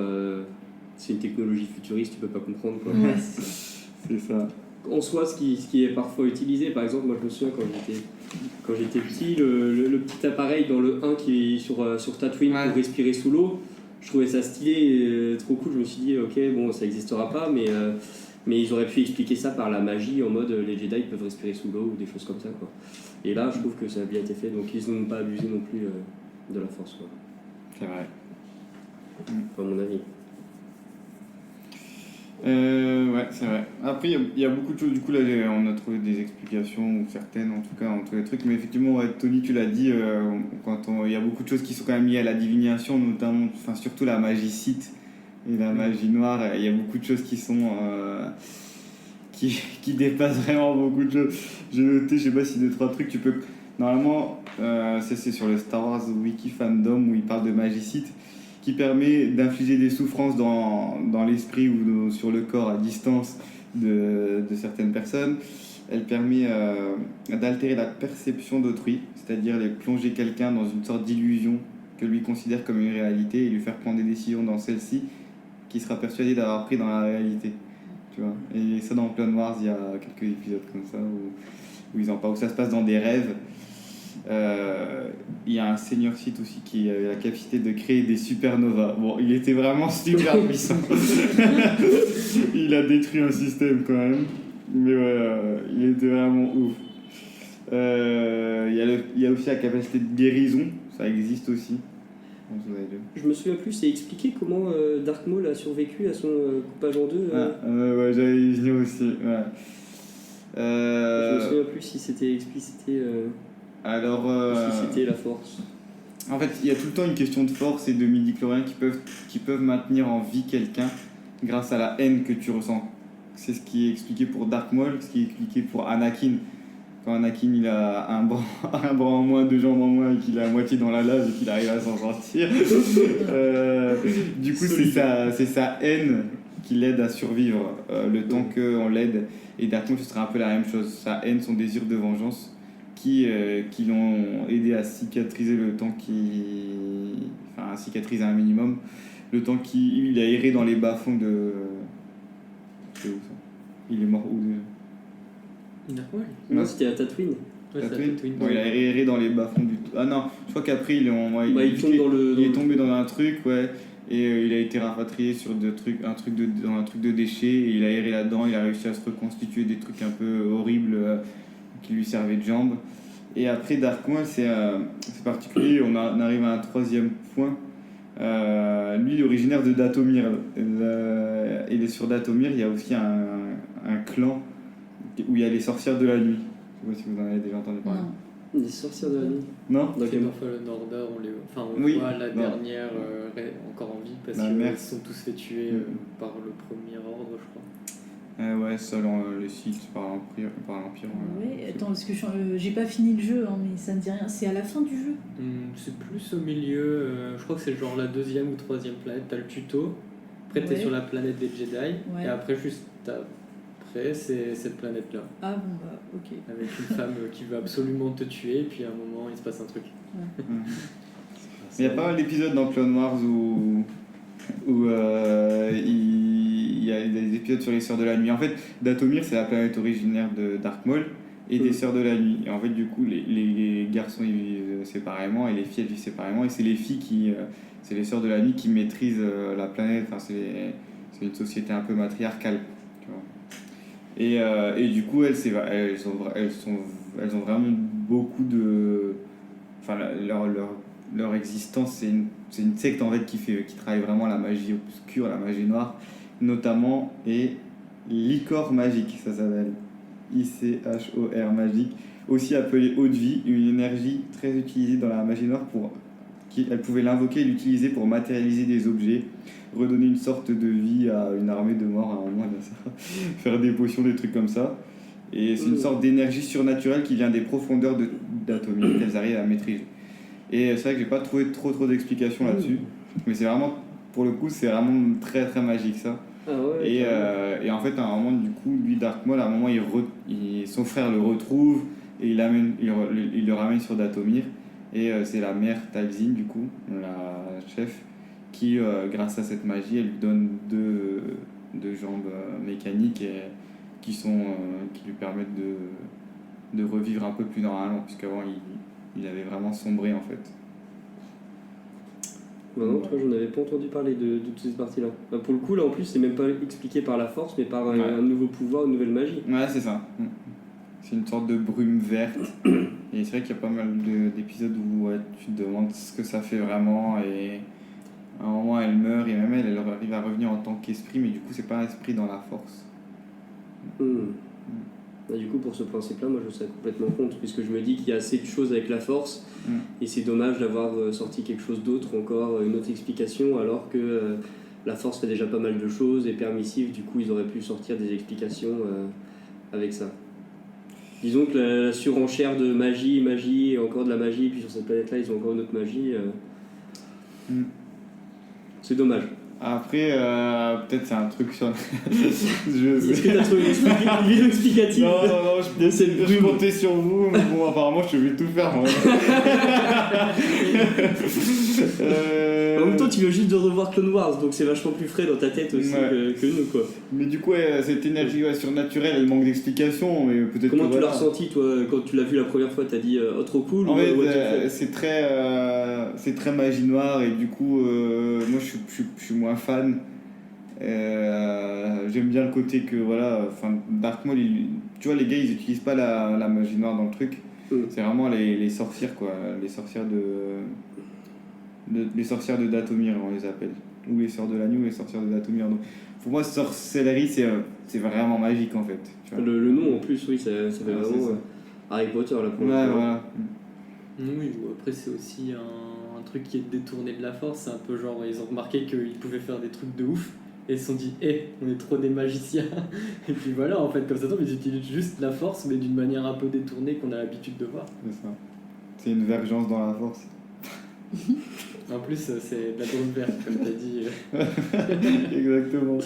c'est une technologie futuriste, tu peux pas comprendre quoi. Ouais. C'est ça. En soi, ce qui est parfois utilisé, par exemple, moi je me souviens quand j'étais petit, le petit appareil dans le 1 qui est sur Tatooine pour respirer sous l'eau, je trouvais ça stylé, trop cool. Je me suis dit ok, bon, ça n'existera pas, mais ils auraient pu expliquer ça par la magie, en mode les Jedi peuvent respirer sous l'eau ou des choses comme ça quoi. Et là, je trouve que ça a bien été fait, donc ils n'ont pas abusé non plus de la force quoi. C'est vrai. À mon avis. Ouais, c'est vrai. Après, il y a beaucoup de choses. Du coup, là, on a trouvé des explications, ou certaines en tout cas, entre les trucs. Mais effectivement, Tony, tu l'as dit, il y a beaucoup de choses qui sont quand même liées à la divination, notamment, surtout la magie Sith et la magie noire. Il y a beaucoup de choses qui sont. Qui dépassent vraiment beaucoup de choses. J'ai noté, je sais pas si 2-3 trucs, tu peux. Normalement, c'est sur le Star Wars Wiki Fandom où il parle de magie Sith, qui permet d'infliger des souffrances dans l'esprit ou sur le corps à distance de certaines personnes. Elle permet d'altérer la perception d'autrui, c'est-à-dire de plonger quelqu'un dans une sorte d'illusion que lui considère comme une réalité et lui faire prendre des décisions dans celle-ci qu'il sera persuadé d'avoir pris dans la réalité. Tu vois. Et ça, dans Clone Wars, il y a quelques épisodes comme ça où ils en parlent, où ça se passe dans des rêves. Il y a un senior site aussi qui a la capacité de créer des supernovas. Bon, il était vraiment super puissant. Il a détruit un système quand même. Mais ouais, il était vraiment ouf. Il y a aussi la capacité de guérison, ça existe aussi. Je me souviens plus, c'est expliqué comment Dark Maul a survécu à son coupage en deux. Ouais, j'avais y venir aussi. Ouais. Je me souviens plus si c'était explicité. Si c'était la force. En fait, il y a tout le temps une question de force et de midi-chloriens qui peuvent maintenir en vie quelqu'un grâce à la haine que tu ressens. C'est ce qui est expliqué pour Dark Maul, ce qui est expliqué pour Anakin. Quand Anakin il a un bras en moins, 2 jambes en moins et qu'il est à moitié dans la lave et qu'il arrive à s'en sortir. Du coup, c'est sa haine qui l'aide à survivre le temps qu'on l'aide. Et Dark Maul, ce serait un peu la même chose. Sa haine, son désir de vengeance qui l'ont aidé à cicatriser le temps enfin, à cicatriser un minimum. Le temps qu'il a erré dans les bas-fonds de... C'est où ça ? Il est mort où Non, c'était à Tatooine. Tatooine. Bon, il a erré dans les bas-fonds du... Ah non, je crois qu'après il est tombé dans un truc, ouais. Et il a été rapatrié sur un truc de déchets, et il a erré là-dedans, il a réussi à se reconstituer des trucs un peu horribles qui lui servaient de jambes. Et après Dark Maul, c'est particulier, on arrive à un 3e point. Lui, il est originaire de Dathomir. Et sur Dathomir, il y a aussi un clan où il y a les sorcières de la nuit. Je sais pas si vous en avez déjà entendu parler. Les sorcières de la nuit. Non. Dans Game of Fallen Order, on voit la dernière encore en vie parce qu'ils sont tous fait tuer par le premier ordre, je crois. Ouais, selon les sites par l'Empire. Ouais, attends, parce que j'ai pas fini le jeu, hein, mais ça me dit rien. C'est à la fin du jeu. C'est plus au milieu, je crois que c'est genre la 2e ou 3e planète. T'as le tuto, après t'es sur la planète des Jedi, et après juste après c'est cette planète-là. Ah bon, bah ok. Avec une femme qui veut absolument te tuer, et puis à un moment il se passe un truc. Ouais. Il y a pas mal d'épisodes dans Clone Wars où il y a des épisodes sur les Sœurs de la Nuit. En fait, Dathomir, c'est la planète originaire de Dark Maul et des Sœurs de la Nuit. Et en fait, du coup, les garçons ils vivent séparément et les filles elles vivent séparément. Et c'est les filles c'est les Sœurs de la Nuit qui maîtrisent la planète. Enfin, c'est une société un peu matriarcale. Tu vois. Et du coup, elles ont vraiment beaucoup de... Enfin, leur existence, c'est une secte en fait qui travaille vraiment la magie obscure, la magie noire, notamment, et l'Ichor magique, ça s'appelle ICHOR magique, aussi appelée eau de vie, une énergie très utilisée dans la magie noire elle pouvait l'invoquer et l'utiliser pour matérialiser des objets, redonner une sorte de vie à une armée de morts à un moment, faire des potions, des trucs comme ça. Et c'est une sorte d'énergie surnaturelle qui vient des profondeurs d'Dathomir qu'elles arrivent à maîtriser. Et c'est vrai que j'ai pas trouvé trop d'explications là-dessus, mais c'est vraiment, pour le coup, c'est vraiment très très magique ça. Ah ouais, et en fait, à un moment, du coup, lui, Dark Maul, à un moment, son frère le retrouve et il le ramène sur Dathomir. Et c'est la mère Talzin, du coup, la chef, qui, grâce à cette magie, elle lui donne deux jambes mécaniques qui lui permettent de revivre un peu plus normalement, puisqu'avant, il avait vraiment sombré, en fait. Bah non, toi, j'en avais pas entendu parler de toute cette partie-là. Bah pour le coup, là, en plus, c'est même pas expliqué par la force, mais par un nouveau pouvoir, une nouvelle magie. Ouais, c'est ça. C'est une sorte de brume verte. Et c'est vrai qu'il y a pas mal d'épisodes où tu te demandes ce que ça fait vraiment. Et à un moment, elle meurt, et même elle arrive à revenir en tant qu'esprit, mais du coup, c'est pas un esprit dans la force. Bah, du coup, pour ce principe-là, moi, je serais complètement contre, puisque je me dis qu'il y a assez de choses avec la force, et c'est dommage d'avoir sorti quelque chose d'autre, encore une autre explication, alors que la force fait déjà pas mal de choses, et permissive, du coup, ils auraient pu sortir des explications avec ça. Disons que la surenchère de magie, et encore de la magie, puis sur cette planète-là, ils ont encore une autre magie. C'est dommage. Après, peut-être c'est un truc sur. Est-ce que t'as trouvé une vidéo explicative? Non, je comptais sur vous, mais bon, apparemment, je vais tout faire, moi. En même temps, tu viens juste de revoir Clone Wars, donc c'est vachement plus frais dans ta tête aussi que nous, quoi. Mais du coup, cette énergie surnaturelle, elle manque d'explication, mais peut-être. Comment tu l'as ressenti, toi, quand tu l'as vu la première fois? T'as dit oh, trop cool? En fait, c'est très magie noire, et du coup, moi, je suis moins fan. J'aime bien le côté que Dark Maul, tu vois, les gars, ils utilisent pas la magie noire dans le truc. C'est vraiment les sorcières, quoi, les sorcières les sorcières de Dathomir, on les appelle, ou les sœurs de l'agneau, les sorcières de Dathomir. Donc pour moi, sorcellerie, c'est vraiment magique, en fait, tu vois. Le nom en plus, oui, ça fait vraiment Harry Potter là, pour voilà. Oui, après c'est aussi un truc qui est détourné de la force. C'est un peu genre, ils ont remarqué qu'ils pouvaient faire des trucs de ouf et ils se sont dit on est trop des magiciens. Et puis voilà, en fait, comme ça tombe, ils utilisent juste la force, mais d'une manière un peu détournée qu'on a l'habitude de voir. C'est ça. C'est une vergence dans la force. En plus, c'est de la drone verte, comme t'as dit. Exactement.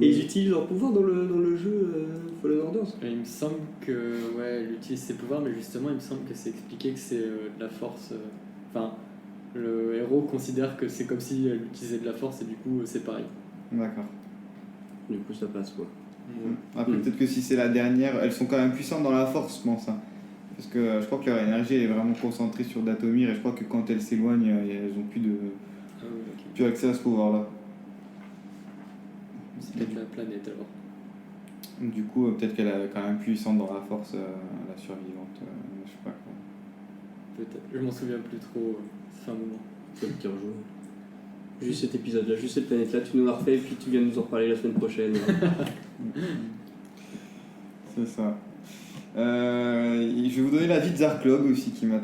Et ils utilisent leur pouvoir dans le jeu Fallen Orders. Il me semble que, elle utilise ses pouvoirs, mais justement, il me semble que c'est expliqué que c'est de la force. Enfin, le héros considère que c'est comme si elle utilisait de la force, et du coup, c'est pareil. D'accord. Du coup, ça passe, quoi. Après, peut-être que si c'est la dernière, elles sont quand même puissantes dans la force, je pense. Hein. Parce que je crois que leur énergie est vraiment concentrée sur Dathomir, et je crois que quand elles s'éloignent, elles n'ont plus accès à ce pouvoir-là. C'est peut-être la planète alors. Du coup, peut-être qu'elle est quand même puissante dans la force, la survivante. Je sais pas quoi. Peut-être. Je m'en souviens plus trop. Ça fait un moment. Ça me tire jaune. Juste cet épisode-là, juste cette planète-là, tu nous l'as refait et puis tu viens nous en reparler la semaine prochaine. C'est ça. Je vais vous donner l'avis de Zarklog aussi qui m'a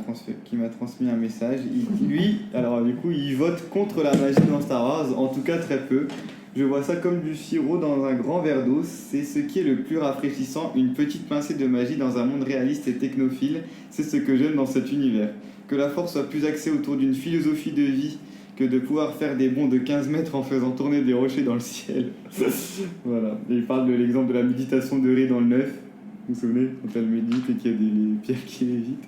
transmis un message. Lui, alors du coup, il vote contre la magie dans Star Wars, en tout cas très peu. Je vois ça comme du sirop dans un grand verre d'eau. C'est ce qui est le plus rafraîchissant. Une petite pincée de magie dans un monde réaliste et technophile. C'est ce que j'aime dans cet univers. Que la force soit plus axée autour d'une philosophie de vie que de pouvoir faire des bonds de 15 mètres en faisant tourner des rochers dans le ciel. Voilà. Et il parle de l'exemple de la méditation de Rey dans le 9. Vous vous souvenez, quand elle médite et qu'il y a des pierres qui lévitent.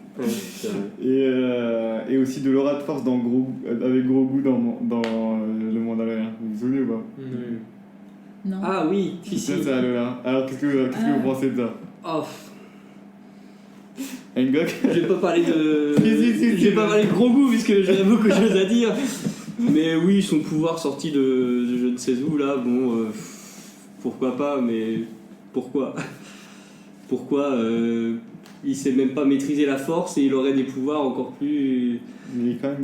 Et aussi de l'aura de force avec Grogu dans le Mandalorian. Vous vous souvenez ou pas? Non. Ah oui, si. C'est Alola. Alors qu'est-ce que vous pensez de ça? Engok. Je vais pas parler de. Je vais pas parler de Grogu puisque j'ai beaucoup de choses à dire. Mais oui, son pouvoir sorti de je ne sais où là, bon, pourquoi pas, mais pourquoi? Pourquoi il sait même pas maîtriser la force et il aurait des pouvoirs encore plus. Il est quand même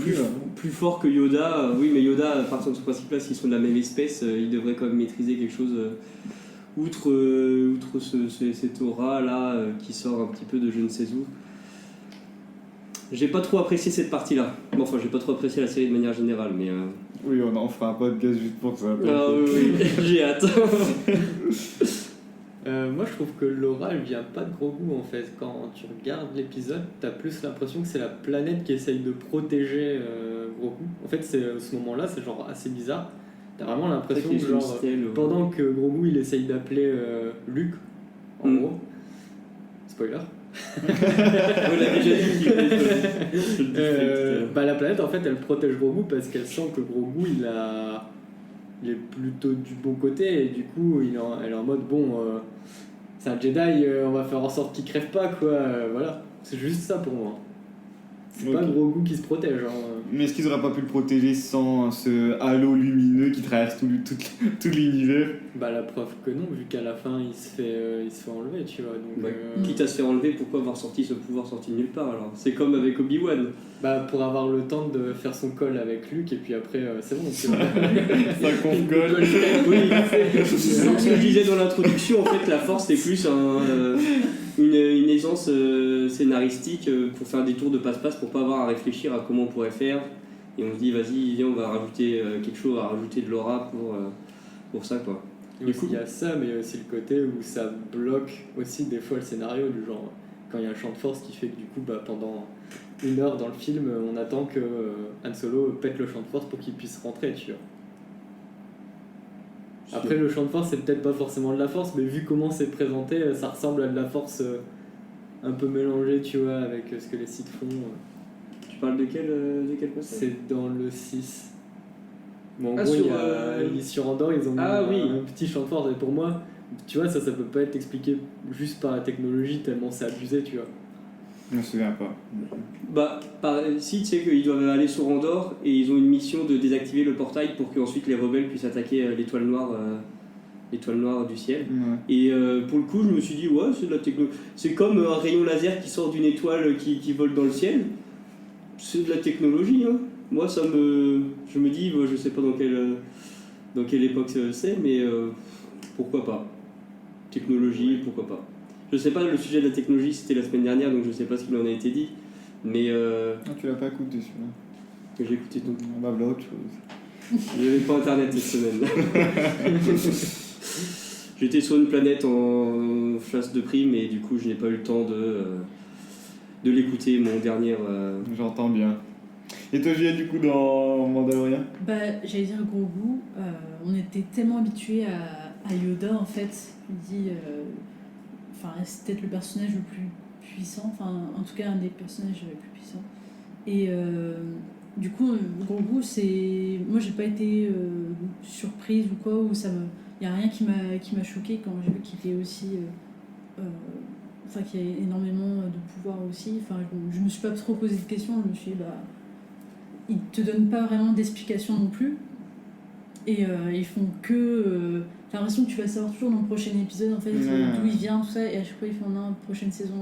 plus fort que Yoda. Oui, mais Yoda, à partir de ce principe-là, s'ils sont de la même espèce, il devrait quand même maîtriser quelque chose. Outre cette aura là qui sort un petit peu de je ne sais où. J'ai pas trop apprécié cette partie-là. Bon, enfin, j'ai pas trop apprécié la série de manière générale, mais. Oui, on en fera un podcast juste pour ça. Ah oui, j'ai hâte. Moi, je trouve que l'aura, elle vient pas de Grogu en fait. Quand tu regardes l'épisode, t'as plus l'impression que c'est la planète qui essaye de protéger Grogu. En fait, ce moment-là, c'est genre assez bizarre. T'as vraiment l'impression que genre, pendant que Grogu il essaye d'appeler Luke, en gros, spoiler. On l'a déjà dit. La planète en fait elle protège Grogu parce qu'elle sent que Grogu il est plutôt du bon côté et du coup elle est en mode c'est un Jedi, on va faire en sorte qu'il crève pas quoi, voilà. C'est juste ça pour moi. C'est pas Grogu qui se protège. Mais est-ce qu'ils auraient pas pu le protéger sans ce halo lumineux qui traverse tout l'univers? La preuve que non, vu qu'à la fin il se fait enlever, tu vois. Donc, quitte à se faire enlever, pourquoi avoir sorti ce pouvoir sorti de nulle part alors? C'est comme avec Obi-Wan. Pour avoir le temps de faire son call avec Luke et puis après c'est bon. Ça conf-call. Oui, comme ce que je disais dans l'introduction, en fait la force c'est plus une aisance scénaristique pour faire des tours de passe-passe pour pas avoir à réfléchir à comment on pourrait faire et on se dit vas-y viens on va rajouter quelque chose, à rajouter de l'aura pour ça quoi. Du coup il y a ça mais il y a aussi le côté où ça bloque aussi des fois le scénario du genre quand il y a un champ de force qui fait que du coup pendant 1 heure dans le film on attend que Han Solo pète le champ de force pour qu'il puisse rentrer tu vois. Après, le champ de force, c'est peut-être pas forcément de la force, mais vu comment c'est présenté, ça ressemble à de la force un peu mélangée, tu vois, avec ce que les sites font. Tu parles de quel passage ? C'est dans le 6. Bon, en Ah, gros, sur, sur Andorre, ils ont mis un petit champ de force. Et pour moi, tu vois, ça peut pas être expliqué juste par la technologie, tellement c'est abusé, tu vois. Je me souviens pas. Bah, si, tu sais qu'ils doivent aller sur Andorre et ils ont une mission de désactiver le portail pour qu'ensuite les rebelles puissent attaquer l'étoile noire du ciel. Ouais. Et pour le coup, je me suis dit, ouais, c'est de la technologie. C'est comme un rayon laser qui sort d'une étoile qui vole dans le ciel. C'est de la technologie, hein. Moi, je me dis, je sais pas dans quelle époque c'est, mais pourquoi pas. Technologie, pourquoi pas. Je sais pas, le sujet de la technologie c'était la semaine dernière, donc je sais pas ce qu'il en a été dit. Mais. Ah, tu l'as pas écouté celui-là ? J'ai écouté tout. On va voir autre chose. J'avais pas internet cette semaine. J'étais sur une planète en chasse de primes et du coup je n'ai pas eu le temps de l'écouter, mon dernier. J'entends bien. Et toi, Juliette, du coup, dans Mandalorian ? Bah, j'allais dire Grogu, on était tellement habitués à Yoda en fait. Il dit. C'est peut-être le personnage le plus puissant, en tout cas un des personnages les plus puissants. Et du coup, Grogu, c'est. Moi, j'ai pas été surprise ou quoi, il y a rien qui m'a choqué quand j'ai vu qu'il était aussi. Qu'il y a énormément de pouvoir aussi. Je me suis pas trop posé de questions, je me suis dit, ils te donnent pas vraiment d'explication non plus. Et ils font que. T'as l'impression que tu vas savoir toujours dans le prochain épisode en fait d'où il vient, tout ça, et à chaque fois ils font prochaine saison.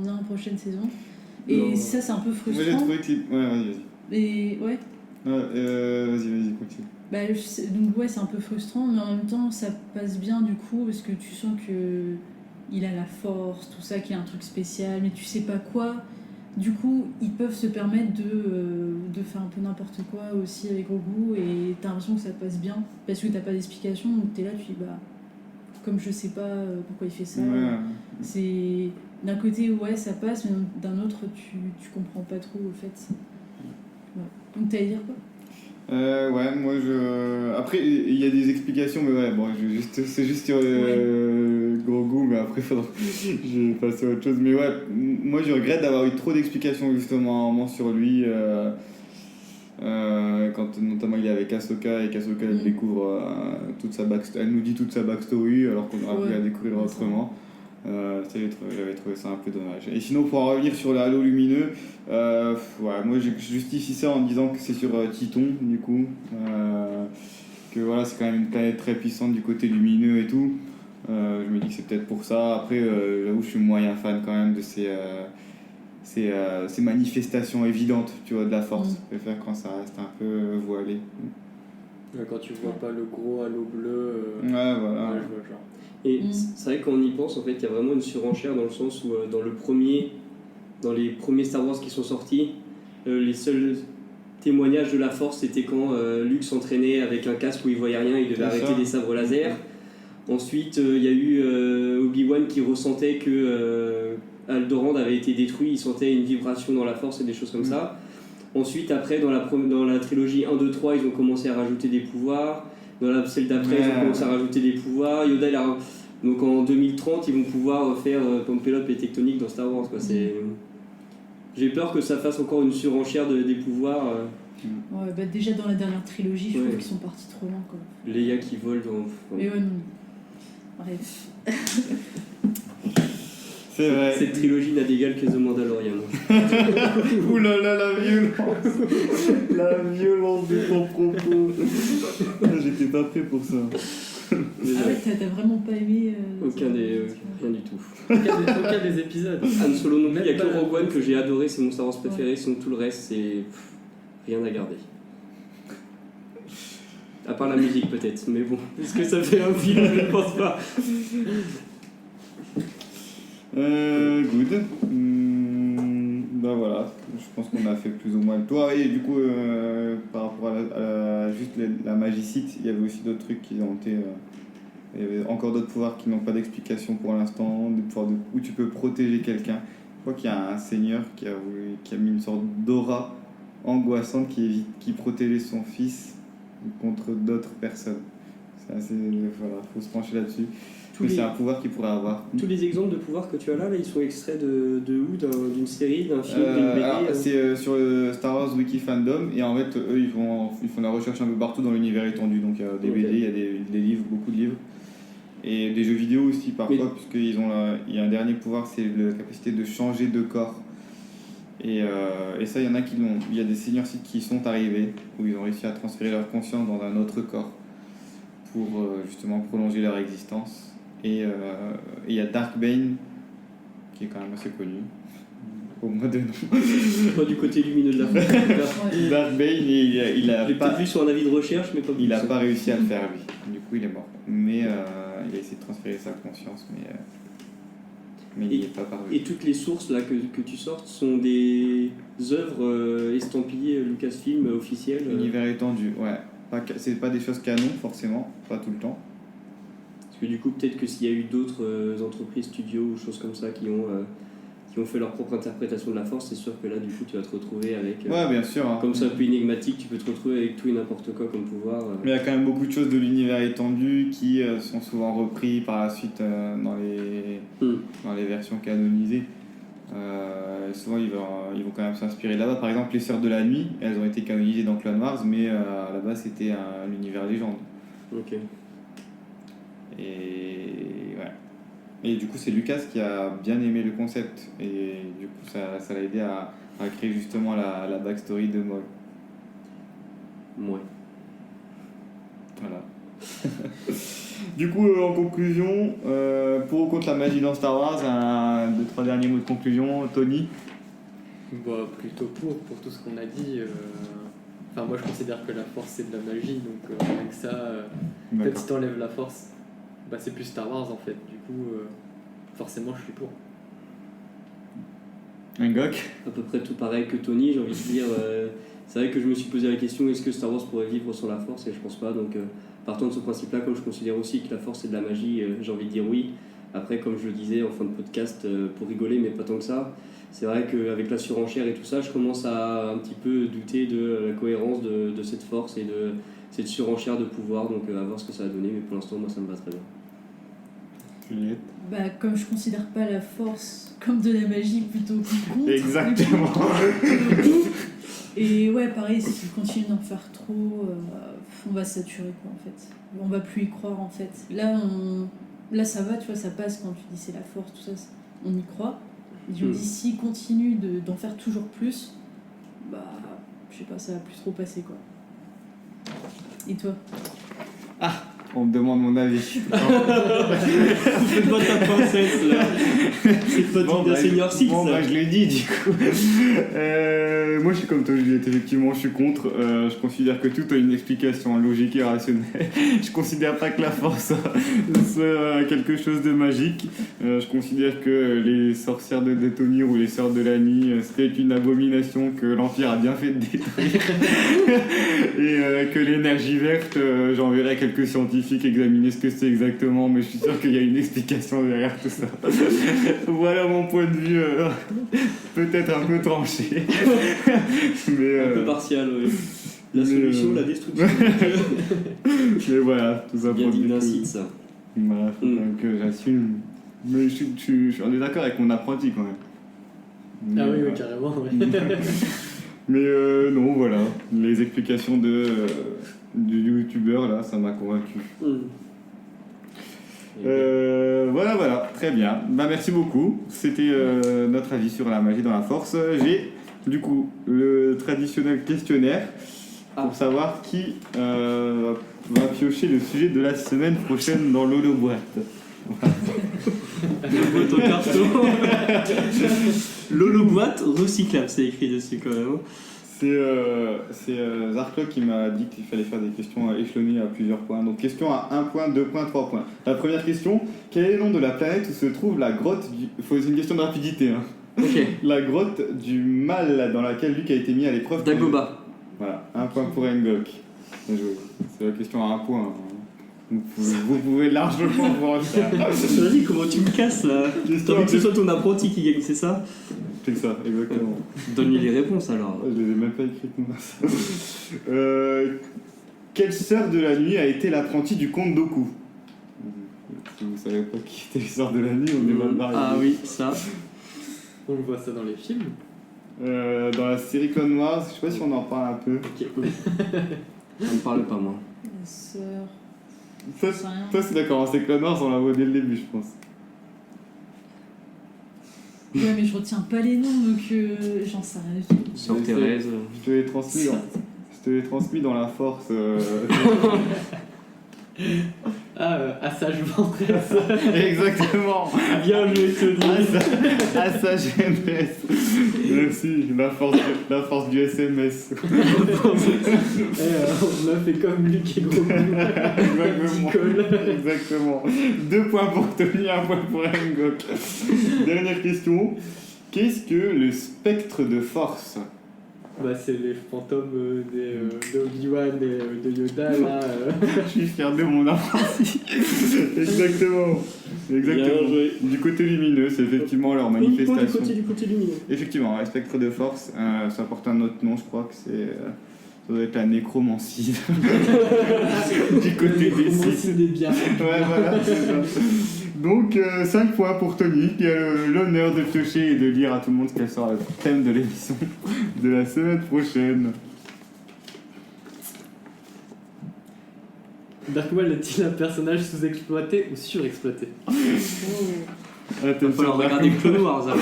Et non. Ça, c'est un peu frustrant. Moi j'ai trouvé que. Ouais, vas-y. Et ouais. Vas-y, continue. Donc ouais, c'est un peu frustrant, mais en même temps ça passe bien du coup, parce que tu sens que il a la force, tout ça, qu'il y a un truc spécial, mais tu sais pas quoi. Du coup, ils peuvent se permettre de faire un peu n'importe quoi aussi avec Grogu, et t'as l'impression que ça passe bien, parce que t'as pas d'explication, donc t'es là, tu dis comme je sais pas pourquoi il fait ça, c'est d'un côté ouais ça passe, mais d'un autre tu comprends pas trop au fait. Ouais. Donc t'allais dire quoi ? Ouais, moi après il y a des explications, mais ouais, bon, c'est juste sur Grogu, mais après je vais passer à autre chose. Mais ouais, moi je regrette d'avoir eu trop d'explications justement sur lui. Quand notamment il est avec Ahsoka et qu'Ahsoka elle découvre elle nous dit toute sa backstory alors qu'on aurait pu la découvrir autrement. J'avais trouvé ça un peu dommage. Et sinon, pour en revenir sur le halo lumineux, moi je justifie ça en disant que c'est sur Titon du coup, que voilà, c'est quand même une planète très puissante du côté lumineux et tout. Je me dis que c'est peut-être pour ça. Après, j'avoue, je suis moyen fan quand même de ces manifestations évidentes, tu vois, de la force. Je préfère quand ça reste un peu voilé. Quand tu vois pas le gros halo bleu. Ouais, voilà. Ouais, je vois le genre. Et c'est vrai qu'on y pense, en fait, il y a vraiment une surenchère dans le sens où dans les premiers Star Wars qui sont sortis, les seuls témoignages de la Force c'était quand Luke s'entraînait avec un casque où il voyait rien, il devait arrêter des sabres laser. Ensuite, il y a eu Obi-Wan qui ressentait que Alderaan avait été détruit, il sentait une vibration dans la Force et des choses comme ça. Ensuite, après, dans la trilogie 1, 2, 3, ils ont commencé à rajouter des pouvoirs. Dans celle d'après, ils ont commencé à rajouter des pouvoirs. Yoda, donc en 2030, ils vont pouvoir faire Pompelope et Tectonique dans Star Wars. Quoi. J'ai peur que ça fasse encore une surenchère des pouvoirs. Ouais, déjà dans la dernière trilogie, je trouve qu'ils sont partis trop loin. Quoi. Leia qui vole dans... Mais ouais, non. Bref. C'est vrai. Cette trilogie n'a d'égal que The Mandalorian. Ouh là là, la violence. La violence de ton propos. J'étais pas prêt pour ça. Ah ouais, t'as vraiment pas aimé rien du tout. Aucun des épisodes. Han Solo non plus, il y a que Rogue One que j'ai adoré, c'est mon Star Wars préféré, sinon tout le reste c'est rien à garder. À part la musique peut-être, mais bon, est-ce que ça fait un film? Je ne pense pas. Good. Ben voilà, je pense qu'on a fait plus ou moins le tour. Et du coup, par rapport à juste la magicite, il y avait aussi d'autres trucs qui ont été... il y avait encore d'autres pouvoirs qui n'ont pas d'explication pour l'instant, des pouvoirs où tu peux protéger quelqu'un. Je crois qu'il y a un seigneur qui a mis une sorte d'aura angoissante qui protégeait son fils contre d'autres personnes. C'est assez... Voilà, faut se pencher là-dessus. Mais c'est un pouvoir qu'il pourrait avoir. Tous les exemples de pouvoirs que tu as là ils sont extraits de où d'une série, d'un film, d'une BD C'est sur le Star Wars Wiki Fandom, et en fait, eux, ils font la recherche un peu partout dans l'univers étendu. Donc il y a des BD, il y a des livres, beaucoup de livres. Et des jeux vidéo aussi parfois, puisqu'il y a un dernier pouvoir, c'est la capacité de changer de corps. Et ça, il y en a qui l'ont. Il y a des senior sites qui sont arrivés, où ils ont réussi à transférer leur conscience dans un autre corps pour justement prolonger leur existence. Et il y a Darkbane, qui est quand même assez connu, au moins de nom. Pas du côté lumineux de la force. Darkbane, il a j'ai peut-être vu sur un avis de recherche, mais pas plus. Il n'a pas réussi à le faire, lui. Du coup, il est mort. Mais il a essayé de transférer sa conscience, mais il n'est pas parvenu. Et toutes les sources là, que tu sortes sont des œuvres estampillées Lucasfilm officielles Univers étendu, ouais. C'est pas des choses canon, forcément, pas tout le temps. Parce que du coup, peut-être que s'il y a eu d'autres entreprises, studios ou choses comme ça qui ont fait leur propre interprétation de la force, c'est sûr que là, du coup, tu vas te retrouver avec... ouais, bien sûr. Hein. Comme c'est un peu énigmatique, tu peux te retrouver avec tout et n'importe quoi comme pouvoir. Mais il y a quand même beaucoup de choses de l'univers étendu qui sont souvent repris par la suite dans les versions canonisées. Souvent, ils vont quand même s'inspirer de là-bas. Par exemple, les Sœurs de la Nuit, elles ont été canonisées dans Clone Wars, mais à la base, c'était l'univers légende. Ok. Et du coup, c'est Lucas qui a bien aimé le concept, et du coup, ça l'a aidé à créer justement la backstory de Maul. Ouais. Voilà. Du coup, en conclusion, pour ou contre la magie dans Star Wars, 2-3 derniers mots de conclusion, Tony? Bah, plutôt pour tout ce qu'on a dit. Enfin, moi je considère que la force c'est de la magie, donc rien que ça, peut-être si t'enlèves la force, bah, c'est plus Star Wars en fait. Du coup, forcément je suis pour. Un Gok? À peu près tout pareil que Tony, j'ai envie de dire. C'est vrai que je me suis posé la question, est-ce que Star Wars pourrait vivre sans la force, et je pense pas. Donc partant de ce principe-là, comme je considère aussi que la force c'est de la magie, j'ai envie de dire oui. Après, comme je le disais en fin de podcast, pour rigoler, mais pas tant que ça, c'est vrai qu'avec la surenchère et tout ça, je commence à un petit peu douter de la cohérence de cette force et de cette surenchère de pouvoir, donc à voir ce que ça va donner, mais pour l'instant, moi ça me va très bien. Juliette? Bah, comme je considère pas la force comme de la magie plutôt que contre. Exactement. Et ouais, pareil, s'ils continuent d'en faire trop, on va saturer quoi en fait. On va plus y croire en fait. Là ça va, tu vois, ça passe quand tu dis c'est la force, tout ça, on y croit. Et je me dis, s'ils continuent d'en faire toujours plus, bah, je sais pas, ça va plus trop passer quoi. Et toi? Ah, on me demande mon avis. Faites-moi ta princesse là. C'est pas bon, d'un senior 6. Bon, bah, je l'ai dit du coup. Moi je suis comme toi, Juliette, effectivement je suis contre. Je considère que tout a une explication logique et rationnelle. Je considère pas que la force soit quelque chose de magique. Je considère que les sorcières de Dathomir ou les sœurs de la nuit, c'était une abomination que l'Empire a bien fait de détruire. Et que l'énergie verte, j'enverrai quelques scientifiques examiner ce que c'est exactement, mais je suis sûr qu'il y a une explication derrière tout ça. Voilà mon point de vue, peut-être un peu tranché. Mais, un peu partial, oui. La solution, la destruction. Mais voilà, tout ça bien pour dit dire d'un que... site, ça. Voilà, faut que j'assume. Mais je suis en désaccord avec mon apprenti quand même. Mais, oui, carrément, oui. Mais non, voilà, les explications du youtubeur là, ça m'a convaincu. Voilà, très bien. Bah, merci beaucoup. C'était notre avis sur la magie dans la force. J'ai du coup le traditionnel questionnaire pour savoir qui va piocher le sujet de la semaine prochaine dans l'holoboîte. L'holoboîte en carton. L'holoboîte recyclable, c'est écrit dessus quand même. C'est Zarklock qui m'a dit qu'il fallait faire des questions échelonnées à plusieurs points. Donc question à 1 point, 2 points, 3 points. La première question, quel est le nom de la planète où se trouve la grotte du... C'est une question de rapidité. Hein. Ok. La grotte du mal dans laquelle Luke a été mis à l'épreuve. Dagobah. Voilà, 1 point pour Ngok. Bien joué. C'est la question à 1 point. Vous pouvez largement vous en faire. Vas-y, comment tu me casses là? T'as envie que ce soit ton apprenti qui gagne, c'est ça? C'est ça, exactement. Donne-lui les réponses alors. Je les ai même pas écrites moi. Quelle sœur de la nuit a été l'apprentie du comte Dooku? Si vous savez pas qui était les sœurs de la nuit, on est mal barré. Ah oui, ça. On voit ça dans les films. Dans la série Clone Wars, je sais pas si on en parle un peu. Ok. Ça me parle pas, moi. La sœur. Toi, c'est d'accord, c'est Clone Wars, on la voit dès le début, je pense. Ouais, mais je retiens pas les noms, donc j'en sais rien du tout. Sœur Thérèse. Je te l'ai transmis dans la force. Assage Ventress. Exactement. Bien joué, Tony. Assage Ventress. Merci, la force du SMS. On a fait comme Luc et Gros. Exactement. 2 points pour Tony, 1 point pour Ngok. Dernière question. Qu'est-ce que le spectre de force? Bah, c'est les fantômes de Obi-Wan et de Yoda là. Je suis fier de mon apprenti. Exactement. Bien joué. Du côté lumineux, c'est effectivement leur Uniquement manifestation. du côté lumineux. Effectivement, un spectre de force, ça porte un autre nom, je crois que c'est. Ça doit être la nécromancie. Du côté des Sith. des biens. Ouais, voilà, c'est ça. Donc, 5 points pour Tony, qui a l'honneur de piocher et de lire à tout le monde quel sera le thème de l'émission de la semaine prochaine. Dark Maul est-il un personnage sous-exploité ou surexploité? Il va falloir regarder Clone Wars alors.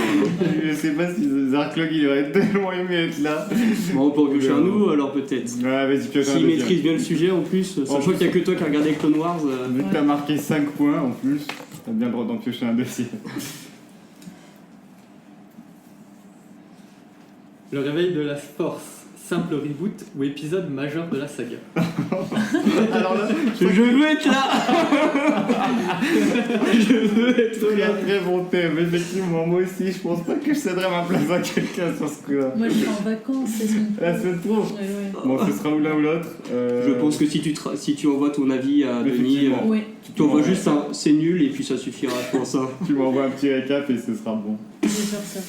Je sais pas si Zarklog il aurait tellement aimé être là. Bon, on peut en piocher un nous alors peut-être. Ouais, vas-y, pioche un S'il deuxième. maîtrise bien le sujet en plus, sachant qu'il n'y a que toi qui a regardé Clone Wars. Vu que t'as marqué 5 points en plus, t'as bien le droit d'en piocher un deuxième. Le réveil de la force, simple reboot ou épisode majeur de la saga? Alors là, Je veux être là. Je veux être très là. très bon thème, effectivement. Moi aussi, je pense pas que je céderais ma place à quelqu'un sur ce coup-là. Moi, je suis en vacances La semaine pro. Ouais. Bon, ce sera ou l'un ou l'autre. Je pense que si tu envoies ton avis à Denis, Effectivement. Ouais. tu envoies juste un c'est nul et puis ça suffira, je pense. Hein. Tu m'envoies un petit récap et ce sera bon. Je vais faire ça.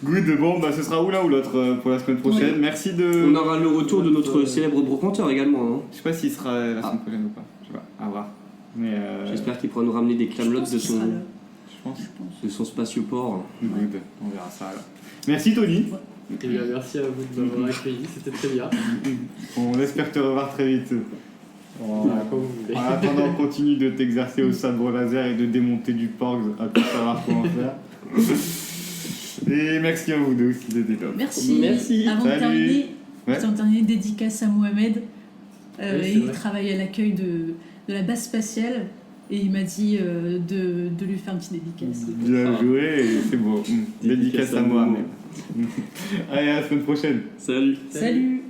Good, bon, bah ce sera ou l'un ou l'autre pour la semaine prochaine. Oui. Merci de. On aura le retour de notre célèbre brocanteur également. Hein. Je sais pas s'il sera la semaine prochaine ou pas. Je sais pas, à voir. Mais J'espère qu'il pourra nous ramener des camelotes de son spatioport. Good, on verra ça alors. Merci Tony. Et bien, merci à vous de m'avoir accueilli, c'était très bien. On espère te revoir très vite. Voilà, comme vous voulez. En attendant, continue de t'exercer au sabre laser et de démonter du porg à tout savoir comment faire. Et merci à vous deux si c'était top. Merci. Avant de terminer, dédicace à Mohamed. Il vrai. travaille à l'accueil de la base spatiale et il m'a dit de lui faire une petite dédicace. Bien joué, c'est beau. Dédicace à moi. Allez, à la semaine prochaine. Salut. Salut.